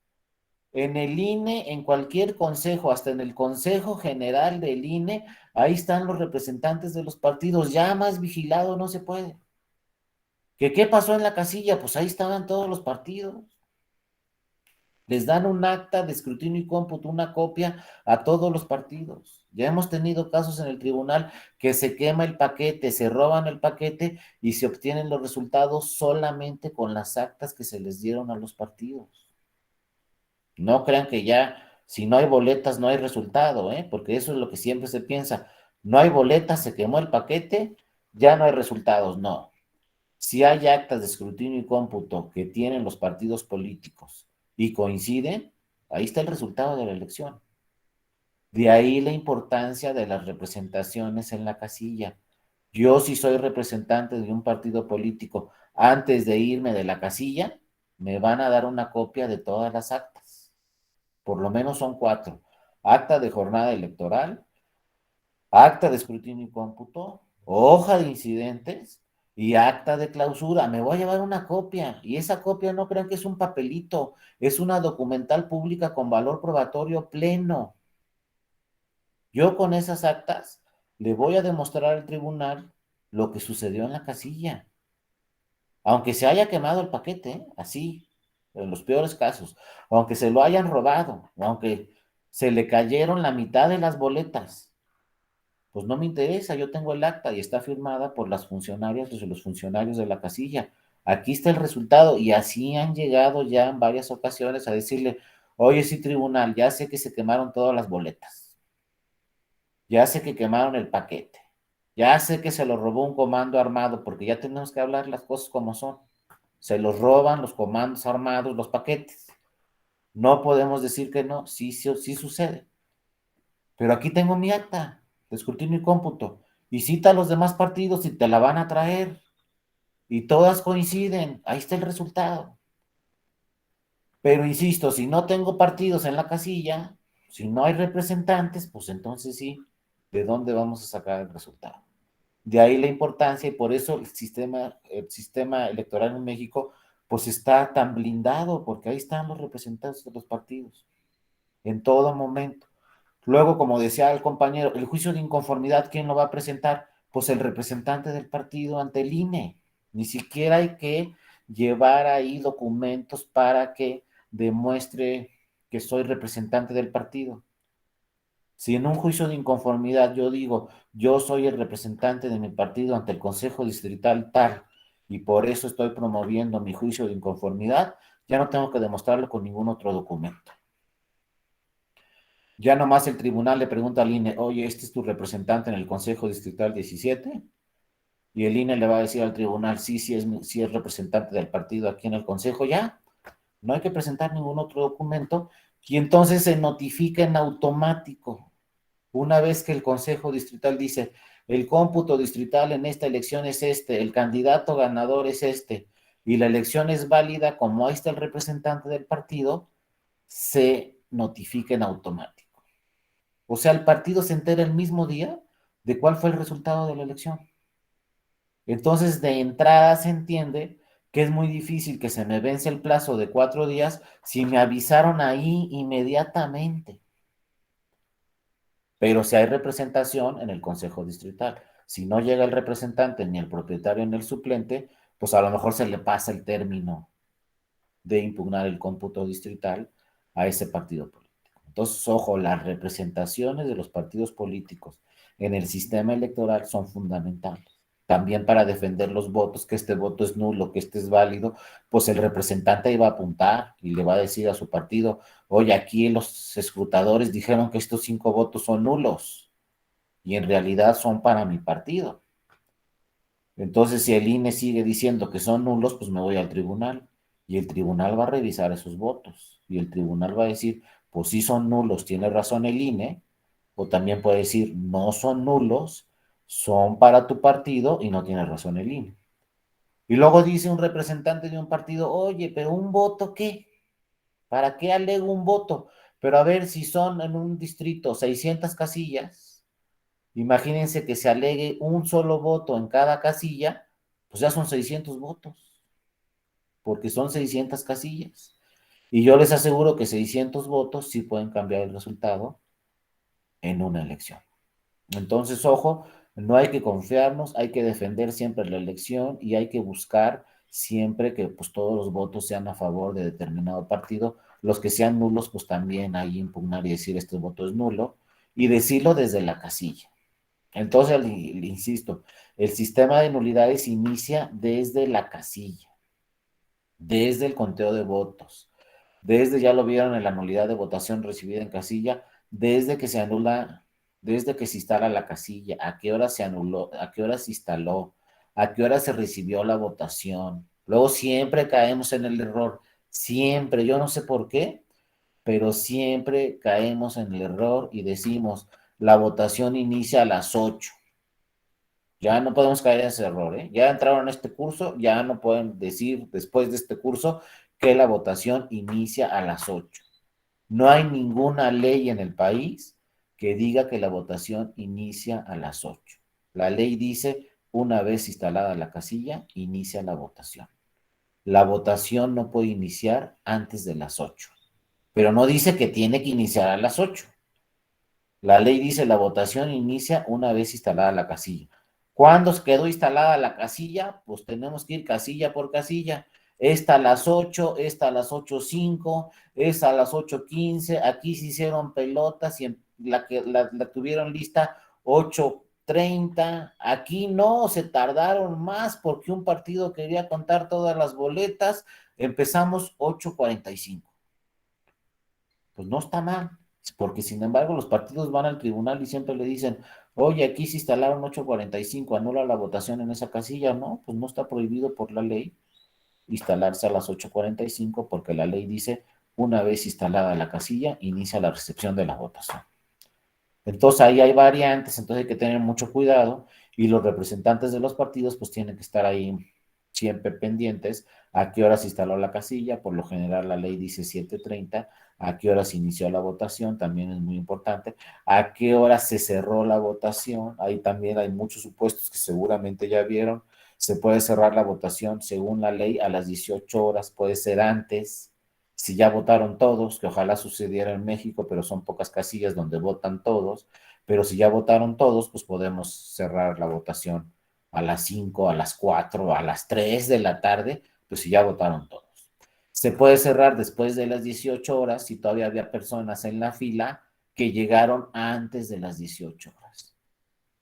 En el INE, en cualquier consejo, hasta en el Consejo General del INE, ahí están los representantes de los partidos. Ya más vigilado no se puede. ¿Qué pasó en la casilla? Pues ahí estaban todos los partidos. Les dan un acta de escrutinio y cómputo, una copia a todos los partidos. Ya hemos tenido casos en el tribunal que se quema el paquete, se roban el paquete y se obtienen los resultados solamente con las actas que se les dieron a los partidos. No crean que ya, si no hay boletas, no hay resultado, porque eso es lo que siempre se piensa. No hay boletas, se quemó el paquete, ya no hay resultados. No. Si hay actas de escrutinio y cómputo que tienen los partidos políticos y coinciden, ahí está el resultado de la elección. De ahí la importancia de las representaciones en la casilla. Yo, si soy representante de un partido político, antes de irme de la casilla, me van a dar una copia de todas las actas. Por lo menos son 4. Acta de jornada electoral, acta de escrutinio y cómputo, hoja de incidentes y acta de clausura. Me voy a llevar una copia, y esa copia no crean que es un papelito, es una documental pública con valor probatorio pleno. Yo con esas actas le voy a demostrar al tribunal lo que sucedió en la casilla. Aunque se haya quemado el paquete, así, en los peores casos, aunque se lo hayan robado, aunque se le cayeron la mitad de las boletas, pues no me interesa, yo tengo el acta y está firmada por las funcionarias y los funcionarios de la casilla. Aquí está el resultado, y así han llegado ya en varias ocasiones a decirle, oye, sí, tribunal, ya sé que se quemaron todas las boletas, ya sé que quemaron el paquete, ya sé que se lo robó un comando armado, porque ya tenemos que hablar las cosas como son. Se los roban los comandos armados, los paquetes. No podemos decir que no, sí, sí, sí sucede. Pero aquí tengo mi acta de escrutinio y cómputo, y cita a los demás partidos y te la van a traer, y todas coinciden, ahí está el resultado. Pero insisto, si no tengo partidos en la casilla, si no hay representantes, pues entonces sí, ¿de dónde vamos a sacar el resultado? De ahí la importancia y por eso el sistema electoral en México pues está tan blindado, porque ahí están los representantes de los partidos en todo momento. Luego, como decía el compañero, el juicio de inconformidad, ¿quién lo va a presentar? Pues el representante del partido ante el INE. Ni siquiera hay que llevar ahí documentos para que demuestre que soy representante del partido. Si en un juicio de inconformidad yo digo, yo soy el representante de mi partido ante el Consejo Distrital tal, y por eso estoy promoviendo mi juicio de inconformidad, ya no tengo que demostrarlo con ningún otro documento. Ya nomás el tribunal le pregunta al INE, oye, ¿este es tu representante en el Consejo Distrital 17? Y el INE le va a decir al tribunal, sí, sí es representante del partido aquí en el Consejo, ya. No hay que presentar ningún otro documento y entonces se notifica en automático. Una vez que el Consejo Distrital dice, el cómputo distrital en esta elección es este, el candidato ganador es este, y la elección es válida, como ahí está el representante del partido, se notifica en automático. O sea, el partido se entera el mismo día de cuál fue el resultado de la elección. Entonces, de entrada se entiende que es muy difícil que se me vence el plazo de 4 días si me avisaron ahí inmediatamente. Pero si hay representación en el Consejo Distrital, si no llega el representante, ni el propietario, ni el suplente, pues a lo mejor se le pasa el término de impugnar el cómputo distrital a ese partido político. Entonces, ojo, las representaciones de los partidos políticos en el sistema electoral son fundamentales. También para defender los votos, que este voto es nulo, que este es válido, pues el representante iba a apuntar y le va a decir a su partido, oye, aquí los escrutadores dijeron que estos 5 votos son nulos y en realidad son para mi partido. Entonces, si el INE sigue diciendo que son nulos, pues me voy al tribunal y el tribunal va a revisar esos votos y el tribunal va a decir, pues sí son nulos, tiene razón el INE, o también puede decir, no son nulos, son para tu partido y no tiene razón el INE. Y luego dice un representante de un partido, oye, pero ¿un voto qué? ¿Para qué alego un voto? Pero a ver, si son en un distrito 600 casillas, imagínense que se alegue un solo voto en cada casilla, pues ya son 600 votos, porque son 600 casillas. Y yo les aseguro que 600 votos sí pueden cambiar el resultado en una elección. Entonces, ojo, no hay que confiarnos, hay que defender siempre la elección y hay que buscar siempre que pues todos los votos sean a favor de determinado partido. Los que sean nulos, pues también hay impugnar y decir este voto es nulo y decirlo desde la casilla. Entonces, le insisto, el sistema de nulidades inicia desde la casilla, desde el conteo de votos, desde, ya lo vieron en la nulidad de votación recibida en casilla, desde que se anula, desde que se instala la casilla, a qué hora se anuló, a qué hora se instaló, a qué hora se recibió la votación. Luego siempre caemos en el error, siempre, yo no sé por qué, pero siempre caemos en el error y decimos, la votación inicia a las 8. Ya no podemos caer en ese error, ¿eh? Ya entraron a este curso, ya no pueden decir después de este curso que la votación inicia a las 8. No hay ninguna ley en el país que diga que la votación inicia a las 8. La ley dice, una vez instalada la casilla, inicia la votación. La votación no puede iniciar antes de las 8, pero no dice que tiene que iniciar a las 8. La ley dice la votación inicia una vez instalada la casilla. ¿Cuándo quedó instalada la casilla? Pues tenemos que ir casilla por casilla. Esta a las 8, esta a las 8:05, esta a las 8:15. Aquí se hicieron pelotas y la tuvieron lista 8:30. Aquí no, se tardaron más porque un partido quería contar todas las boletas. Empezamos 8:45. Pues no está mal, porque sin embargo los partidos van al tribunal y siempre le dicen, oye, aquí se instalaron 8:45, anula la votación en esa casilla. No, pues no está prohibido por la ley instalarse a las 8:45 porque la ley dice, una vez instalada la casilla, inicia la recepción de la votación. Entonces ahí hay variantes, entonces hay que tener mucho cuidado y los representantes de los partidos pues tienen que estar ahí siempre pendientes a qué hora se instaló la casilla. Por lo general la ley dice 7:30, a qué hora se inició la votación, también es muy importante, a qué hora se cerró la votación. Ahí también hay muchos supuestos que seguramente ya vieron. Se puede cerrar la votación según la ley a las 18 horas, puede ser antes, si ya votaron todos, que ojalá sucediera en México, pero son pocas casillas donde votan todos, pero si ya votaron todos, pues podemos cerrar la votación a las 5, a las 4, a las 3 de la tarde, pues si ya votaron todos. Se puede cerrar después de las 18 horas si todavía había personas en la fila que llegaron antes de las 18 horas.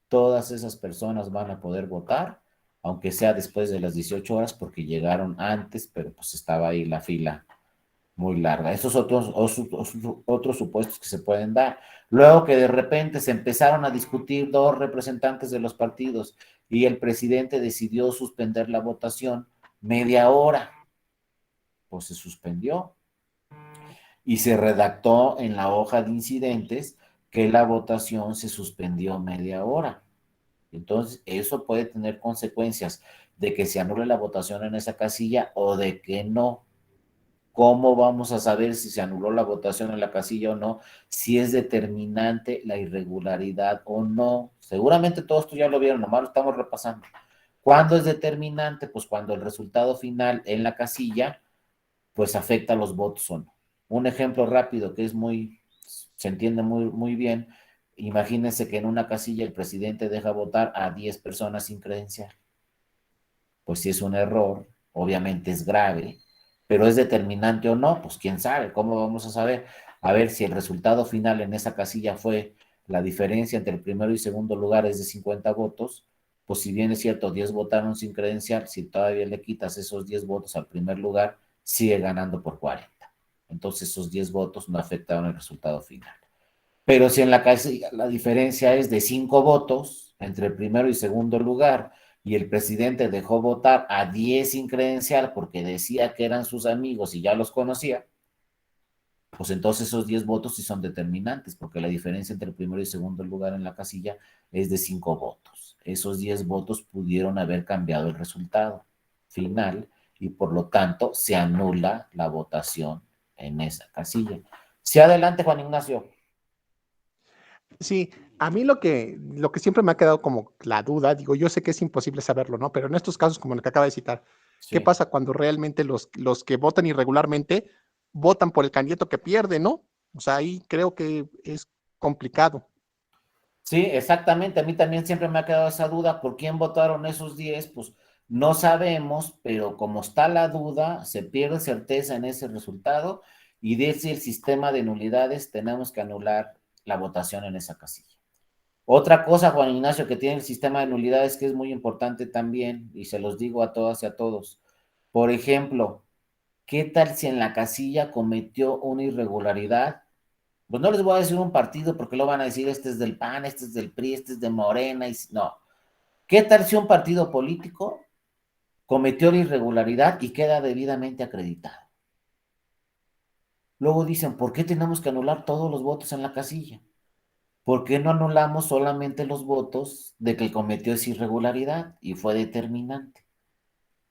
Todas esas personas van a poder votar, aunque sea después de las 18 horas, porque llegaron antes, pero pues estaba ahí la fila muy larga. Esos otros supuestos que se pueden dar. Luego que de repente se empezaron a discutir dos representantes de los partidos y el presidente decidió suspender la votación media hora, pues se suspendió y se redactó en la hoja de incidentes que la votación se suspendió media hora. Entonces, eso puede tener consecuencias de que se anule la votación en esa casilla o de que no. ¿Cómo vamos a saber si se anuló la votación en la casilla o no? Si es determinante la irregularidad o no. Seguramente todos esto ya lo vieron, nomás lo estamos repasando. ¿Cuándo es determinante? Pues cuando el resultado final en la casilla, pues afecta a los votos o no. Un ejemplo rápido que es se entiende muy bien. Imagínense que en una casilla el presidente deja votar a 10 personas sin credencial. Pues si es un error, obviamente es grave, pero es determinante o no, pues quién sabe, ¿cómo vamos a saber? A ver si el resultado final en esa casilla fue la diferencia entre el primero y segundo lugar es de 50 votos, pues si bien es cierto, 10 votaron sin credencial, si todavía le quitas esos 10 votos al primer lugar, sigue ganando por 40. Entonces esos 10 votos no afectaron el resultado final. Pero si en la casilla la diferencia es de 5 votos entre el primero y segundo lugar y el presidente dejó votar a 10 sin credencial porque decía que eran sus amigos y ya los conocía, pues entonces esos 10 votos sí son determinantes porque la diferencia entre el primero y segundo lugar en la casilla es de 5 votos. Esos 10 votos pudieron haber cambiado el resultado final y por lo tanto se anula la votación en esa casilla. Sí, adelante, Juan Ignacio. Sí, a mí lo que siempre me ha quedado como la duda, digo, yo sé que es imposible saberlo, ¿no? Pero en estos casos, como el que acaba de citar, ¿qué Sí. pasa cuando realmente los que votan irregularmente votan por el candidato que pierde, ¿no? O sea, ahí creo que es complicado. Sí, exactamente. A mí también siempre me ha quedado esa duda. ¿Por quién votaron esos 10? Pues no sabemos, pero como está la duda, se pierde certeza en ese resultado y desde el sistema de nulidades tenemos que anular la votación en esa casilla. Otra cosa, Juan Ignacio, que tiene el sistema de nulidades que es muy importante también, y se los digo a todas y a todos. Por ejemplo, ¿qué tal si en la casilla cometió una irregularidad? Pues no les voy a decir un partido porque lo van a decir, este es del PAN, este es del PRI, este es de Morena, y no. ¿Qué tal si un partido político cometió la irregularidad y queda debidamente acreditado? Luego dicen, ¿por qué tenemos que anular todos los votos en la casilla? ¿Por qué no anulamos solamente los votos de que cometió esa irregularidad y fue determinante?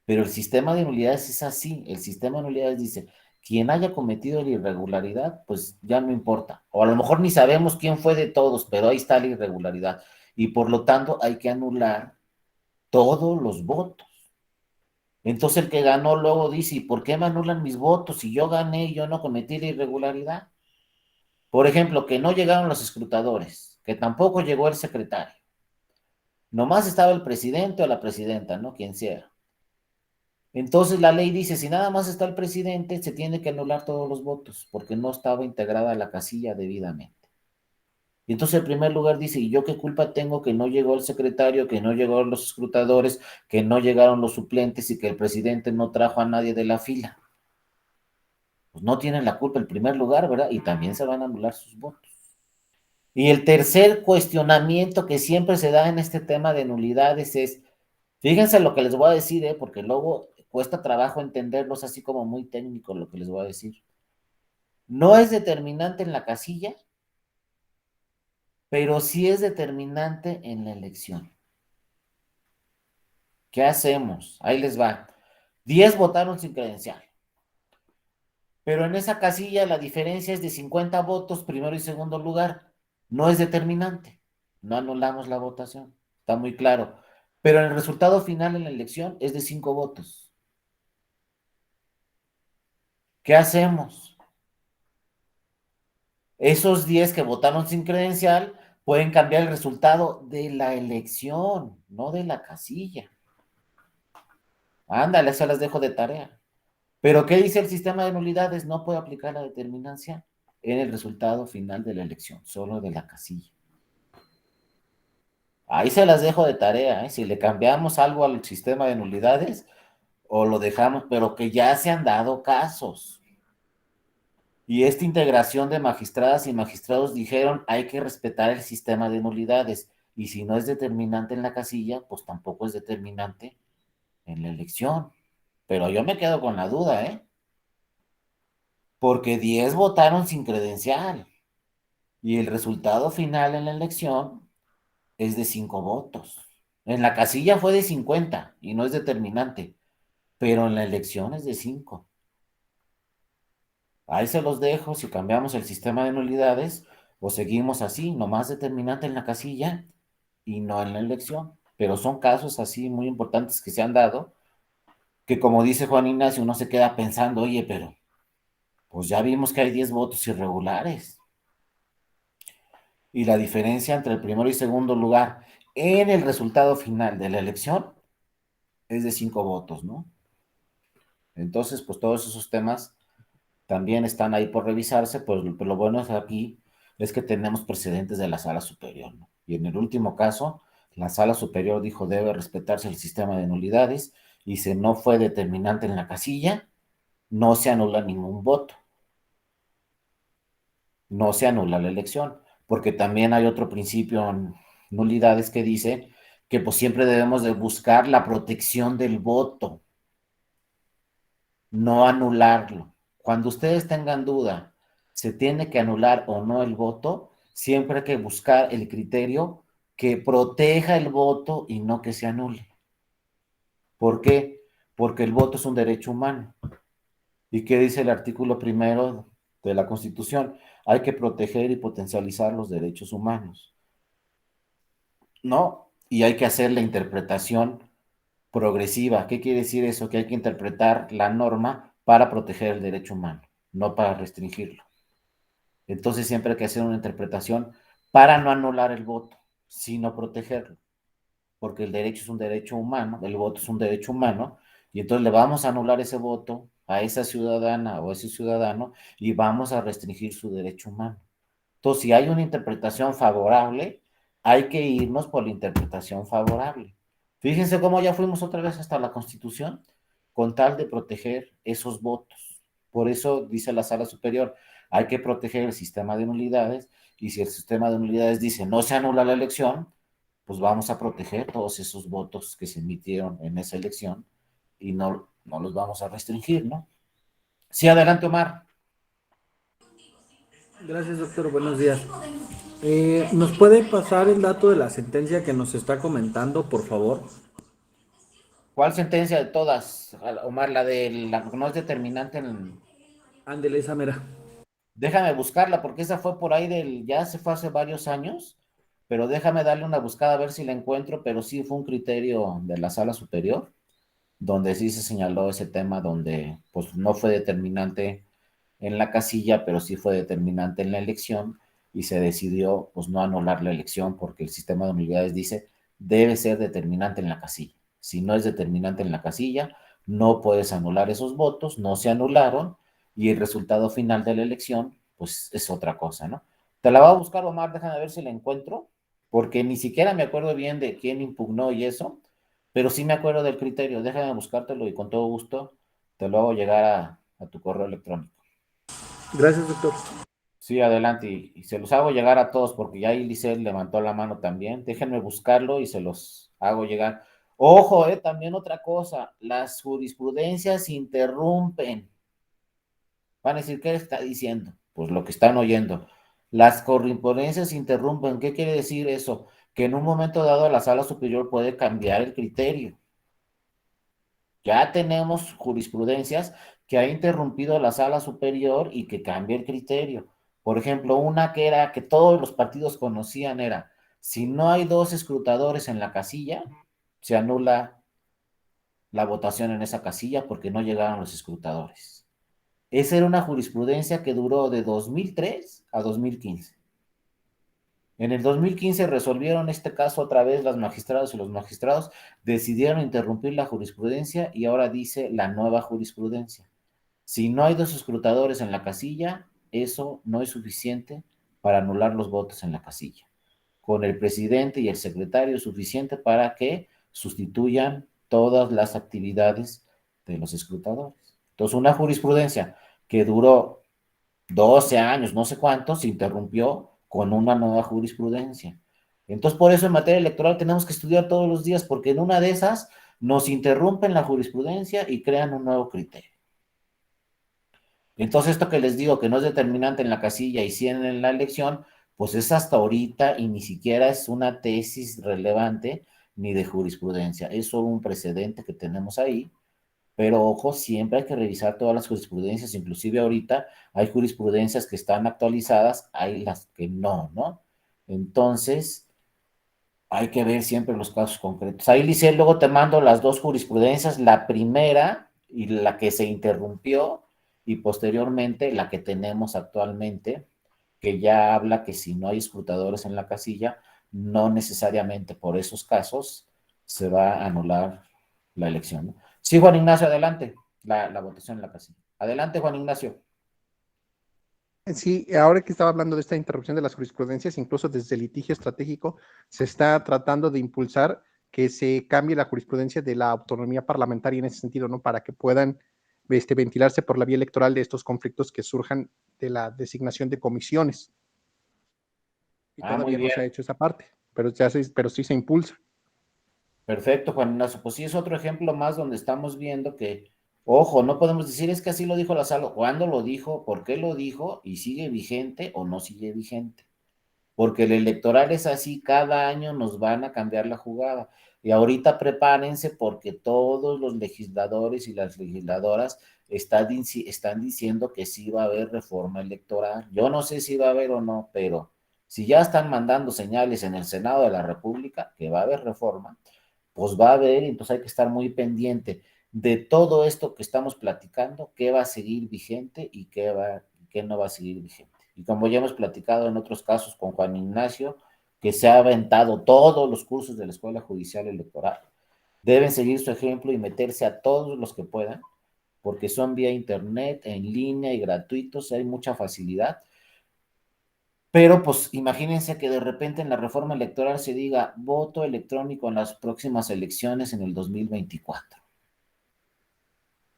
Pero el sistema de nulidades es así. El sistema de nulidades dice, quien haya cometido la irregularidad, pues ya no importa. O a lo mejor ni sabemos quién fue de todos, pero ahí está la irregularidad. Y por lo tanto hay que anular todos los votos. Entonces el que ganó luego dice, ¿y por qué me anulan mis votos? Si yo gané y yo no cometí la irregularidad. Por ejemplo, que no llegaron los escrutadores, que tampoco llegó el secretario. Nomás estaba el presidente o la presidenta, ¿no? Quien sea. Entonces la ley dice, si nada más está el presidente, se tiene que anular todos los votos, porque no estaba integrada la casilla debidamente. Y entonces el primer lugar dice, ¿y yo qué culpa tengo que no llegó el secretario, que no llegaron los escrutadores, que no llegaron los suplentes y que el presidente no trajo a nadie de la fila? Pues no tienen la culpa el primer lugar, ¿verdad? Y también se van a anular sus votos. Y el tercer cuestionamiento que siempre se da en este tema de nulidades es, fíjense lo que les voy a decir, porque luego cuesta trabajo entenderlos así como muy técnico lo que les voy a decir. No es determinante en la casilla, pero sí es determinante en la elección. ¿Qué hacemos? Ahí les va. 10 votaron sin credencial. Pero en esa casilla la diferencia es de 50 votos, primero y segundo lugar. No es determinante. No anulamos la votación. Está muy claro. Pero el resultado final en la elección es de 5 votos. ¿Qué hacemos? Esos 10 que votaron sin credencial pueden cambiar el resultado de la elección, no de la casilla. Ándale, se las dejo de tarea. Pero ¿qué dice el sistema de nulidades? No puede aplicar la determinancia en el resultado final de la elección, solo de la casilla. Ahí se las dejo de tarea, ¿eh? Si le cambiamos algo al sistema de nulidades o lo dejamos, pero que ya se han dado casos. Y esta integración de magistradas y magistrados dijeron, hay que respetar el sistema de nulidades. Y si no es determinante en la casilla, pues tampoco es determinante en la elección. Pero yo me quedo con la duda, ¿eh? Porque 10 votaron sin credencial. Y el resultado final en la elección es de 5 votos. En la casilla fue de 50 y no es determinante. Pero en la elección es de 5. Ahí se los dejo si cambiamos el sistema de nulidades o seguimos así, nomás determinante en la casilla y no en la elección. Pero son casos así muy importantes que se han dado, que como dice Juan Ignacio, uno se queda pensando, oye, pero pues ya vimos que hay 10 votos irregulares. Y la diferencia entre el primero y segundo lugar en el resultado final de la elección es de 5 votos, ¿no? Entonces, pues todos esos temas también están ahí por revisarse, pues lo bueno es aquí es que tenemos precedentes de la sala superior, ¿no? Y en el último caso, la sala superior dijo debe respetarse el sistema de nulidades y si no fue determinante en la casilla, no se anula ningún voto. No se anula la elección, porque también hay otro principio en nulidades que dice que pues siempre debemos de buscar la protección del voto, no anularlo. Cuando ustedes tengan duda, se tiene que anular o no el voto, siempre hay que buscar el criterio que proteja el voto y no que se anule. ¿Por qué? Porque el voto es un derecho humano. ¿Y qué dice el artículo primero de la Constitución? Hay que proteger y potencializar los derechos humanos, ¿no? Y hay que hacer la interpretación progresiva. ¿Qué quiere decir eso? Que hay que interpretar la norma para proteger el derecho humano, no para restringirlo. Entonces siempre hay que hacer una interpretación para no anular el voto, sino protegerlo, porque el derecho es un derecho humano, el voto es un derecho humano, y entonces le vamos a anular ese voto a esa ciudadana o a ese ciudadano y vamos a restringir su derecho humano. Entonces, si hay una interpretación favorable, hay que irnos por la interpretación favorable. Fíjense cómo ya fuimos otra vez hasta la Constitución con tal de proteger esos votos. Por eso dice la Sala Superior, hay que proteger el sistema de nulidades y si el sistema de nulidades dice no se anula la elección, pues vamos a proteger todos esos votos que se emitieron en esa elección y no los vamos a restringir, ¿no? Sí, adelante, Omar. Gracias, doctor. Buenos días. ¿Nos puede pasar el dato de la sentencia que nos está comentando, por favor? ¿Cuál sentencia de todas, Omar? La de la no es determinante en... Ándele, esa mera. Déjame buscarla porque esa fue por ahí ya se fue hace varios años, pero déjame darle una buscada a ver si la encuentro, pero sí fue un criterio de la Sala Superior, donde sí se señaló ese tema, donde pues no fue determinante en la casilla, pero sí fue determinante en la elección y se decidió pues no anular la elección porque el sistema de unidades dice debe ser determinante en la casilla. Si no es determinante en la casilla, no puedes anular esos votos, no se anularon y el resultado final de la elección pues es otra cosa, ¿no? Te la voy a buscar, Omar, déjame ver si la encuentro, porque ni siquiera me acuerdo bien de quién impugnó y eso, pero sí me acuerdo del criterio, déjame buscártelo y con todo gusto te lo hago llegar a tu correo electrónico. Gracias, doctor. Sí, adelante, y se los hago llegar a todos, porque ya Ilicel levantó la mano también. Déjenme buscarlo y se los hago llegar. Ojo, también otra cosa, las jurisprudencias interrumpen. Van a decir, ¿qué está diciendo? Pues lo que están oyendo. Las jurisprudencias interrumpen. ¿Qué quiere decir eso? Que en un momento dado la sala superior puede cambiar el criterio. Ya tenemos jurisprudencias que ha interrumpido la sala superior y que cambia el criterio. Por ejemplo, una que era que todos los partidos conocían era, si no hay 2 escrutadores en la casilla, se anula la votación en esa casilla porque no llegaron los escrutadores. Esa era una jurisprudencia que duró de 2003 a 2015. En el 2015 resolvieron este caso otra vez las magistradas y los magistrados, decidieron interrumpir la jurisprudencia y ahora dice la nueva jurisprudencia. Si no hay 2 escrutadores en la casilla, eso no es suficiente para anular los votos en la casilla. Con el presidente y el secretario es suficiente para que sustituyan todas las actividades de los escrutadores. Entonces, una jurisprudencia que duró 12 años, no sé cuántos, se interrumpió con una nueva jurisprudencia. Entonces, por eso en materia electoral tenemos que estudiar todos los días, porque en una de esas nos interrumpen la jurisprudencia y crean un nuevo criterio. Entonces, esto que les digo que no es determinante en la casilla y sí en la elección, pues es hasta ahorita y ni siquiera es una tesis relevante ni de jurisprudencia, es solo un precedente que tenemos ahí. Pero ojo, siempre hay que revisar todas las jurisprudencias, inclusive ahorita hay jurisprudencias que están actualizadas, hay las que no, ¿no? Entonces, hay que ver siempre los casos concretos. Ahí, Lice, luego te mando las 2 jurisprudencias, la primera y la que se interrumpió, y posteriormente la que tenemos actualmente, que ya habla que si no hay escrutadores en la casilla, no necesariamente por esos casos se va a anular la elección, ¿no? Sí, Juan Ignacio, adelante, la votación en la casilla. Adelante, Juan Ignacio. Sí, ahora que estaba hablando de esta interrupción de las jurisprudencias, incluso desde el litigio estratégico, se está tratando de impulsar que se cambie la jurisprudencia de la autonomía parlamentaria en ese sentido, ¿no? Para que puedan ventilarse por la vía electoral de estos conflictos que surjan de la designación de comisiones. Y Muy todavía no bien. se ha hecho esa parte, pero sí se impulsa. Perfecto, Juan Ignacio. Pues sí, es otro ejemplo más donde estamos viendo que, ojo, no podemos decir es que así lo dijo la sala, cuándo lo dijo, por qué lo dijo y sigue vigente o no sigue vigente. Porque el electoral es así, cada año nos van a cambiar la jugada. Y ahorita prepárense porque todos los legisladores y las legisladoras están diciendo que sí va a haber reforma electoral. Yo no sé si va a haber o no, pero si ya están mandando señales en el Senado de la República que va a haber reforma, pues va a haber, entonces hay que estar muy pendiente de todo esto que estamos platicando, qué va a seguir vigente y qué no va a seguir vigente. Y como ya hemos platicado en otros casos con Juan Ignacio, que se ha aventado todos los cursos de la Escuela Judicial Electoral, deben seguir su ejemplo y meterse a todos los que puedan, porque son vía internet, en línea y gratuitos, hay mucha facilidad. Pero pues imagínense que de repente en la reforma electoral se diga voto electrónico en las próximas elecciones en el 2024.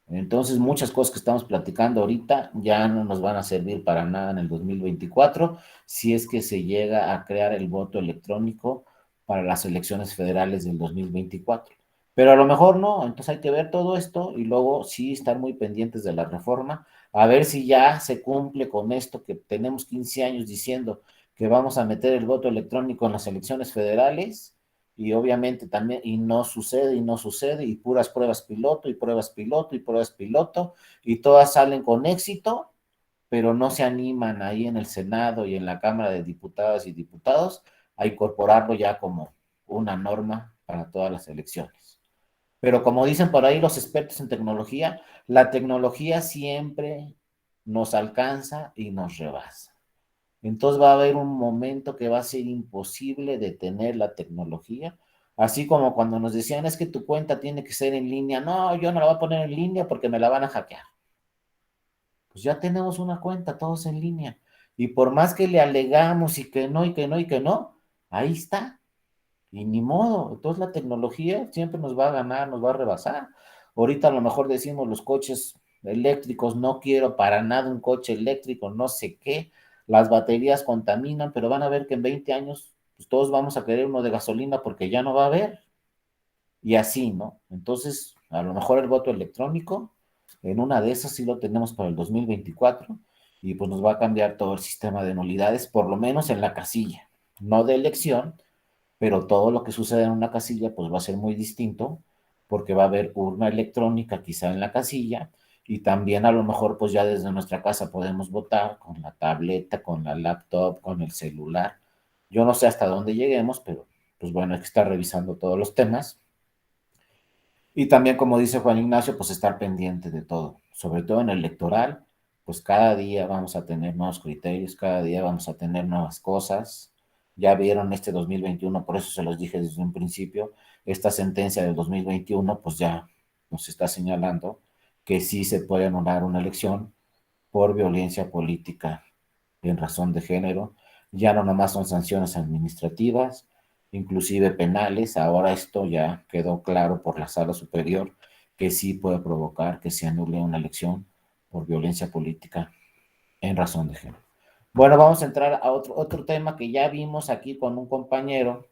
Entonces muchas cosas que estamos platicando ahorita ya no nos van a servir para nada en el 2024 si es que se llega a crear el voto electrónico para las elecciones federales del 2024. Pero a lo mejor no, entonces hay que ver todo esto y luego sí estar muy pendientes de la reforma, a ver si ya se cumple con esto que tenemos 15 años diciendo que vamos a meter el voto electrónico en las elecciones federales y obviamente también, y no sucede, y puras pruebas piloto, y pruebas piloto, y pruebas piloto, y todas salen con éxito, pero no se animan ahí en el Senado y en la Cámara de Diputadas y Diputados a incorporarlo ya como una norma para todas las elecciones. Pero como dicen por ahí los expertos en tecnología, la tecnología siempre nos alcanza y nos rebasa. Entonces va a haber un momento que va a ser imposible detener la tecnología, así como cuando nos decían es que tu cuenta tiene que ser en línea. No, yo no la voy a poner en línea porque me la van a hackear. Pues ya tenemos una cuenta todos en línea. Y por más que le alegamos y que no, y que no, y que no, ahí está. Y ni modo. Entonces la tecnología siempre nos va a ganar, nos va a rebasar. Ahorita a lo mejor decimos los coches eléctricos, no quiero para nada un coche eléctrico, no sé qué, las baterías contaminan, pero van a ver que en 20 años pues todos vamos a querer uno de gasolina porque ya no va a haber. Y así, ¿no? Entonces, a lo mejor el voto electrónico, en una de esas sí lo tenemos para el 2024 y pues nos va a cambiar todo el sistema de nulidades, por lo menos en la casilla, no de elección, pero todo lo que sucede en una casilla pues va a ser muy distinto porque va a haber urna electrónica quizá en la casilla, y también a lo mejor pues ya desde nuestra casa podemos votar con la tableta, con la laptop, con el celular. Yo no sé hasta dónde lleguemos, pero pues bueno, hay que estar revisando todos los temas. Y también, como dice Juan Ignacio, pues estar pendiente de todo, sobre todo en el electoral, pues cada día vamos a tener nuevos criterios, cada día vamos a tener nuevas cosas. Ya vieron este 2021, por eso se los dije desde un principio, esta sentencia del 2021, pues ya nos está señalando que sí se puede anular una elección por violencia política en razón de género. Ya no nomás son sanciones administrativas, inclusive penales. Ahora esto ya quedó claro por la Sala Superior que sí puede provocar que se anule una elección por violencia política en razón de género. Bueno, vamos a entrar a otro tema que ya vimos aquí con un compañero.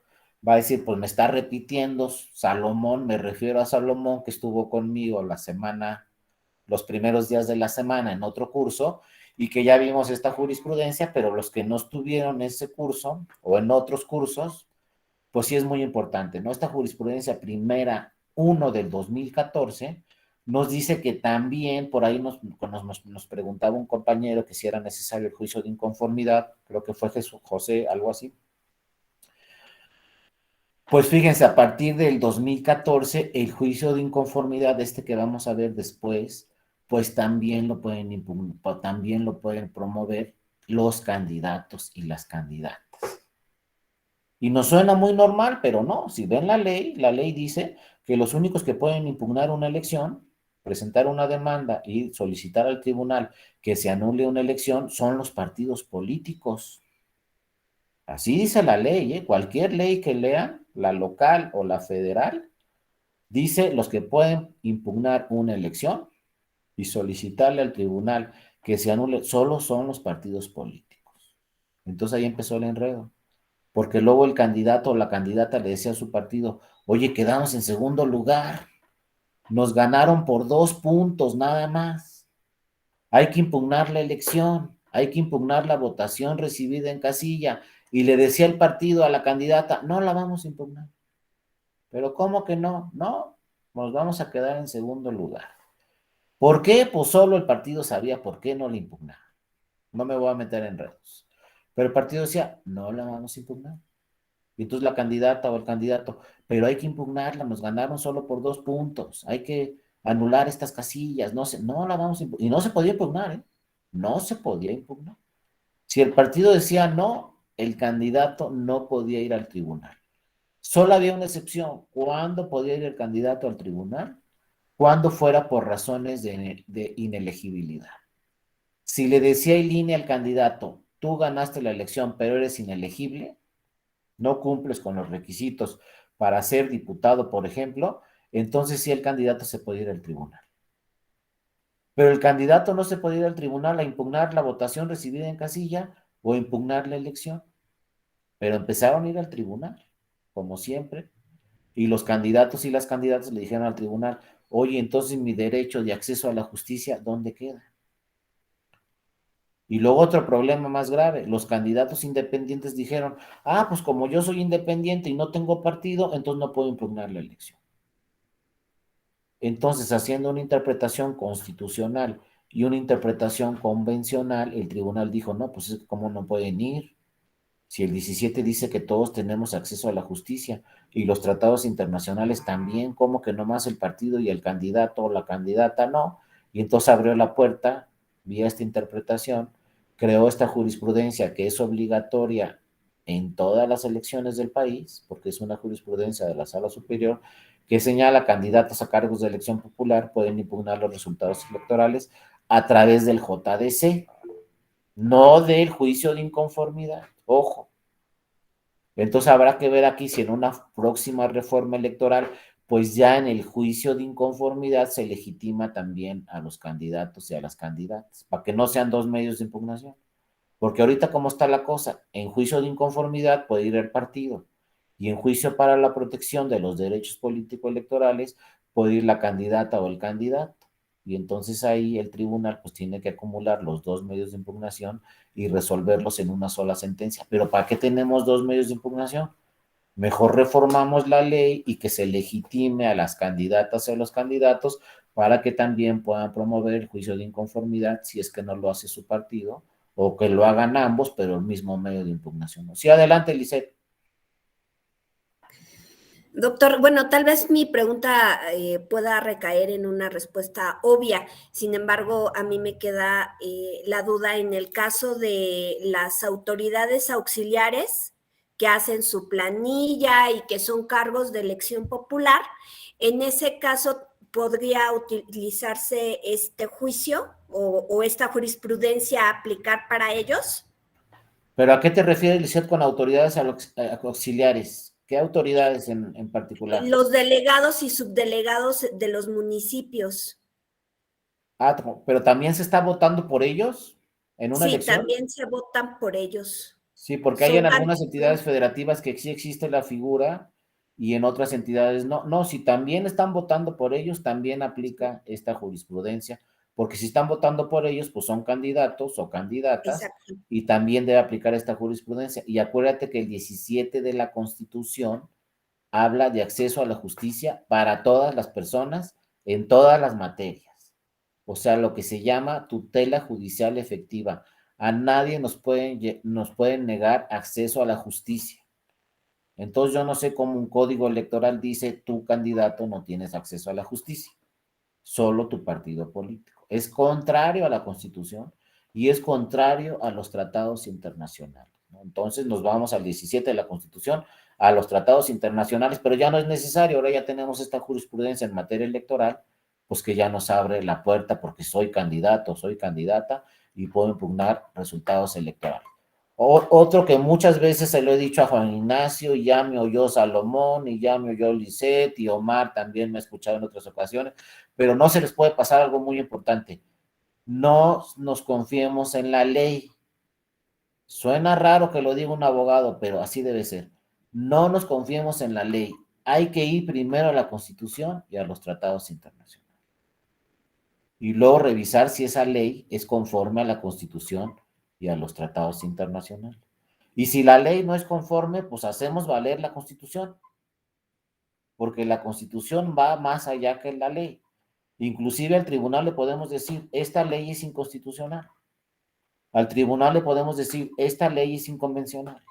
Va a decir, pues me está repitiendo Salomón, me refiero a Salomón que estuvo conmigo los primeros días de la semana en otro curso, y que ya vimos esta jurisprudencia, pero los que no estuvieron en ese curso o en otros cursos, pues sí es muy importante, ¿no? Esta jurisprudencia primera 1 del 2014 nos dice que también, por ahí nos preguntaba un compañero que si era necesario el juicio de inconformidad, creo que fue José, algo así. Pues fíjense, a partir del 2014, el juicio de inconformidad, que vamos a ver después, pues también lo pueden promover los candidatos y las candidatas. Y nos suena muy normal, pero no, si ven la ley dice que los únicos que pueden impugnar una elección, presentar una demanda y solicitar al tribunal que se anule una elección son los partidos políticos. Así dice la ley, ¿eh? Cualquier ley que lean, la local o la federal, dice los que pueden impugnar una elección y solicitarle al tribunal que se anule, solo son los partidos políticos. Entonces ahí empezó el enredo, porque luego el candidato o la candidata le decía a su partido, oye, quedamos en segundo lugar, nos ganaron por 2 puntos nada más, hay que impugnar la elección, hay que impugnar la votación recibida en casilla, y le decía el partido a la candidata, no la vamos a impugnar. Pero ¿cómo que no? No, nos vamos a quedar en segundo lugar. ¿Por qué? Pues solo el partido sabía por qué no la impugnaba. No me voy a meter en retos. Pero el partido decía, no la vamos a impugnar. Y entonces la candidata o el candidato, pero hay que impugnarla, nos ganaron solo por 2 puntos, hay que anular estas casillas, no la vamos a impugnar. Y no se podía impugnar, ¿eh? No se podía impugnar. Si el partido decía no, el candidato no podía ir al tribunal. Solo había una excepción. ¿Cuándo podía ir el candidato al tribunal? Cuando fuera por razones de inelegibilidad. Si le decía el INE al candidato, tú ganaste la elección, pero eres inelegible, no cumples con los requisitos para ser diputado, por ejemplo, entonces sí el candidato se puede ir al tribunal. Pero el candidato no se puede ir al tribunal a impugnar la votación recibida en casilla o impugnar la elección. Pero empezaron a ir al tribunal, como siempre, y los candidatos y las candidatas le dijeron al tribunal, oye, entonces mi derecho de acceso a la justicia, ¿dónde queda? Y luego otro problema más grave, los candidatos independientes dijeron, pues como yo soy independiente y no tengo partido, entonces no puedo impugnar la elección. Entonces, haciendo una interpretación constitucional y una interpretación convencional, el tribunal dijo, no, pues ¿cómo no pueden ir? Si el 17 dice que todos tenemos acceso a la justicia y los tratados internacionales también, ¿cómo que nomás el partido y el candidato o la candidata no? Y entonces abrió la puerta, vía esta interpretación, creó esta jurisprudencia que es obligatoria en todas las elecciones del país, porque es una jurisprudencia de la Sala Superior, que señala candidatos a cargos de elección popular pueden impugnar los resultados electorales a través del JDC, no del juicio de inconformidad. Ojo. Entonces habrá que ver aquí si en una próxima reforma electoral, pues ya en el juicio de inconformidad se legitima también a los candidatos y a las candidatas, para que no sean 2 medios de impugnación. Porque ahorita como está la cosa, en juicio de inconformidad puede ir el partido, y en juicio para la protección de los derechos político-electorales puede ir la candidata o el candidato. Y entonces ahí el tribunal pues tiene que acumular los 2 medios de impugnación y resolverlos en una sola sentencia. ¿Pero para qué tenemos 2 medios de impugnación? Mejor reformamos la ley y que se legitime a las candidatas y a los candidatos para que también puedan promover el juicio de inconformidad si es que no lo hace su partido, o que lo hagan ambos, pero el mismo medio de impugnación. Sí, adelante, Lisette. Doctor, bueno, tal vez mi pregunta pueda recaer en una respuesta obvia. Sin embargo, a mí me queda la duda en el caso de las autoridades auxiliares que hacen su planilla y que son cargos de elección popular. En ese caso, ¿podría utilizarse este juicio o esta jurisprudencia a aplicar para ellos? ¿Pero a qué te refieres, Lisette, con autoridades auxiliares? ¿Qué autoridades en particular? Los delegados y subdelegados de los municipios. Ah, pero también se está votando por ellos en una Sí, elección. también se votan por ellos. Sí, porque hay Son en algunas varios. entidades federativas que sí existe la figura y en otras entidades no. No, si también están votando por ellos, también aplica esta jurisprudencia, porque si están votando por ellos, pues son candidatos o candidatas Exacto. y también debe aplicar esta jurisprudencia. Y acuérdate que el 17 de la Constitución habla de acceso a la justicia para todas las personas en todas las materias. O sea, lo que se llama tutela judicial efectiva. A nadie nos pueden negar acceso a la justicia. Entonces yo no sé cómo un código electoral dice tu candidato no tienes acceso a la justicia, solo tu partido político. Es contrario a la Constitución y es contrario a los tratados internacionales, ¿no? Entonces nos vamos al 17 de la Constitución, a los tratados internacionales, pero ya no es necesario, ahora ya tenemos esta jurisprudencia en materia electoral, pues que ya nos abre la puerta porque soy candidato, soy candidata y puedo impugnar resultados electorales. Otro que muchas veces se lo he dicho a Juan Ignacio, y ya me oyó Salomón, y ya me oyó Lisette, y Omar también me ha escuchado en otras ocasiones, pero no se les puede pasar algo muy importante. No nos confiemos en la ley. Suena raro que lo diga un abogado, pero así debe ser. No nos confiemos en la ley. Hay que ir primero a la Constitución y a los tratados internacionales. Y luego revisar si esa ley es conforme a la Constitución y a los tratados internacionales. Y si la ley no es conforme, pues hacemos valer la Constitución, porque la Constitución va más allá que la ley. Inclusive al tribunal le podemos decir, esta ley es inconstitucional. Al tribunal le podemos decir, esta ley es inconvencional.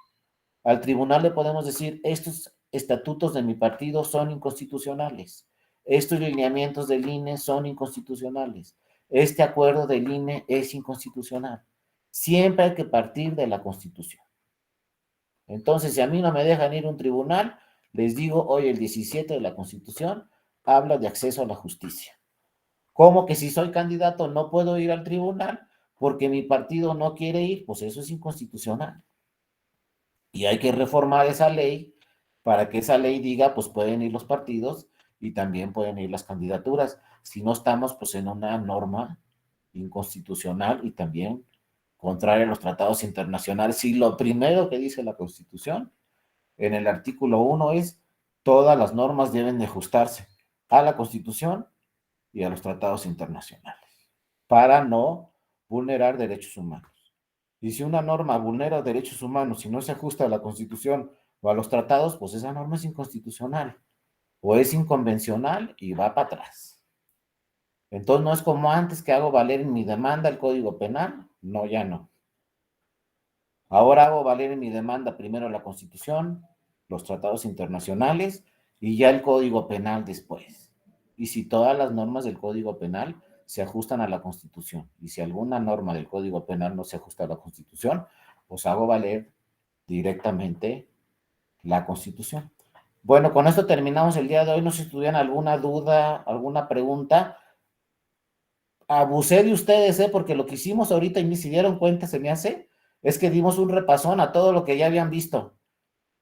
Al tribunal le podemos decir, estos estatutos de mi partido son inconstitucionales. Estos lineamientos del INE son inconstitucionales. Este acuerdo del INE es inconstitucional. Siempre hay que partir de la Constitución. Entonces, si a mí no me dejan ir a un tribunal, les digo, hoy el 17 de la Constitución habla de acceso a la justicia. ¿Cómo que si soy candidato no puedo ir al tribunal porque mi partido no quiere ir? Pues eso es inconstitucional. Y hay que reformar esa ley para que esa ley diga, pues pueden ir los partidos y también pueden ir las candidaturas. Si no estamos, pues en una norma inconstitucional y también contraria a los tratados internacionales. Y lo primero que dice la Constitución en el artículo 1 es, todas las normas deben de ajustarse a la Constitución y a los tratados internacionales para no vulnerar derechos humanos. Y si una norma vulnera derechos humanos y no se ajusta a la Constitución o a los tratados, pues esa norma es inconstitucional o es inconvencional y va para atrás. Entonces no es como antes que hago valer en mi demanda el Código Penal. No, ya no. Ahora hago valer en mi demanda primero la Constitución, los tratados internacionales y ya el Código Penal después. Y si todas las normas del Código Penal se ajustan a la Constitución y si alguna norma del Código Penal no se ajusta a la Constitución, pues hago valer directamente la Constitución. Bueno, con esto terminamos el día de hoy. No sé si tuvieran alguna duda, alguna pregunta. Abusé de ustedes, porque lo que hicimos ahorita y ni se dieron cuenta, se me hace, es que dimos un repasón a todo lo que ya habían visto,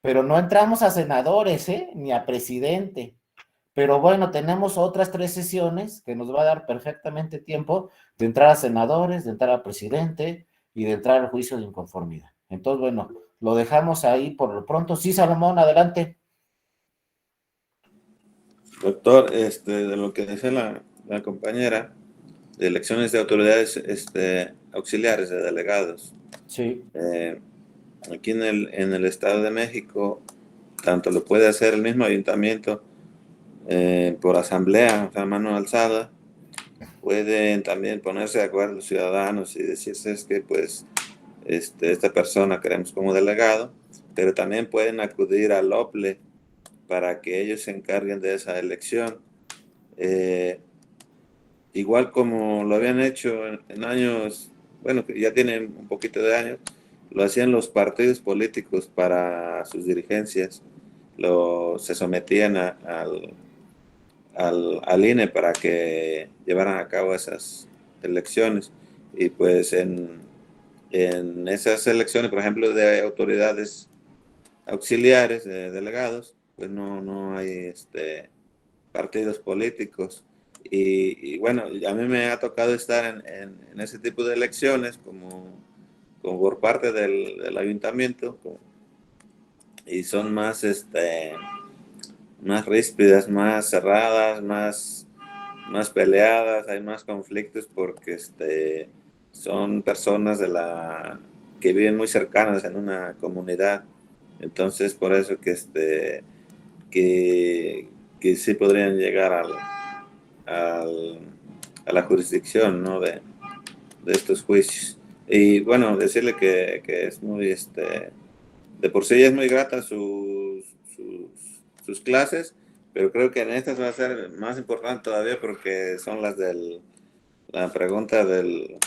pero no entramos a senadores, ni a presidente. Pero bueno, tenemos otras 3 sesiones que nos va a dar perfectamente tiempo de entrar a senadores, de entrar a presidente y de entrar al juicio de inconformidad. Entonces, bueno, lo dejamos ahí por lo pronto. Sí, Salomón, adelante. Doctor, de lo que dice la compañera, de elecciones de autoridades auxiliares, de delegados. Sí. Aquí en el Estado de México tanto lo puede hacer el mismo ayuntamiento por asamblea, o sea, mano alzada. Pueden también ponerse de acuerdo los ciudadanos y decirse que pues esta persona queremos como delegado, pero también pueden acudir al OPLE para que ellos se encarguen de esa elección. Igual como lo habían hecho en años, bueno, que ya tienen un poquito de años, lo hacían los partidos políticos para sus dirigencias, se sometían al INE para que llevaran a cabo esas elecciones. Y pues en esas elecciones, por ejemplo, de autoridades auxiliares, de delegados, pues no hay partidos políticos. Y bueno, a mí me ha tocado estar en ese tipo de elecciones como por parte del ayuntamiento, y son más ríspidas, más cerradas, más peleadas, hay más conflictos porque son personas que viven muy cercanas en una comunidad. Entonces, por eso que sí podrían llegar a la jurisdicción, ¿no? de estos juicios. Y bueno, decirle que es muy, de por sí es muy grata sus clases, pero creo que en estas va a ser más importante todavía porque son las la pregunta del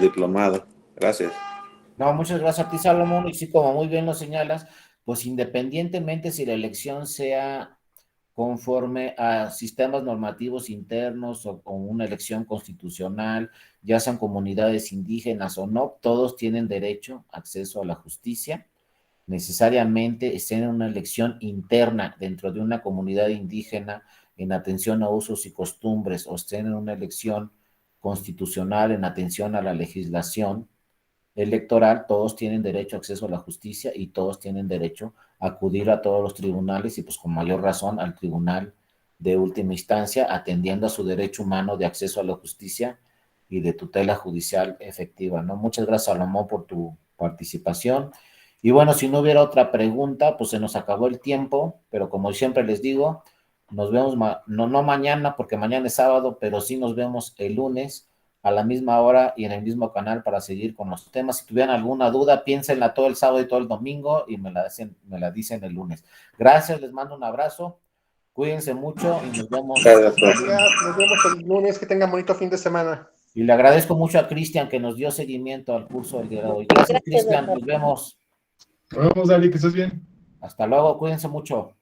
diplomado. Gracias. No, muchas gracias a ti, Salomón. Y sí, como muy bien lo señalas, pues independientemente si la elección sea conforme a sistemas normativos internos o con una elección constitucional, ya sean comunidades indígenas o no, todos tienen derecho a acceso a la justicia. Necesariamente estén en una elección interna dentro de una comunidad indígena en atención a usos y costumbres, o estén en una elección constitucional en atención a la legislación electoral, todos tienen derecho a acceso a la justicia y todos tienen derecho a acudir a todos los tribunales y pues con mayor razón al tribunal de última instancia, atendiendo a su derecho humano de acceso a la justicia y de tutela judicial efectiva, ¿no? Muchas gracias, Salomón, por tu participación. Y bueno, si no hubiera otra pregunta, pues se nos acabó el tiempo, pero como siempre les digo, nos vemos, no mañana, porque mañana es sábado, pero sí nos vemos el lunes a la misma hora y en el mismo canal para seguir con los temas. Si tuvieran alguna duda, piénsenla todo el sábado y todo el domingo y me la dicen el lunes. Gracias, les mando un abrazo, cuídense mucho y nos vemos. Gracias, nos vemos el lunes, que tengan bonito fin de semana. Y le agradezco mucho a Cristian que nos dio seguimiento al curso del día de hoy. Gracias, Cristian, nos vemos. Nos vemos, Dali, que estés bien. Hasta luego, cuídense mucho.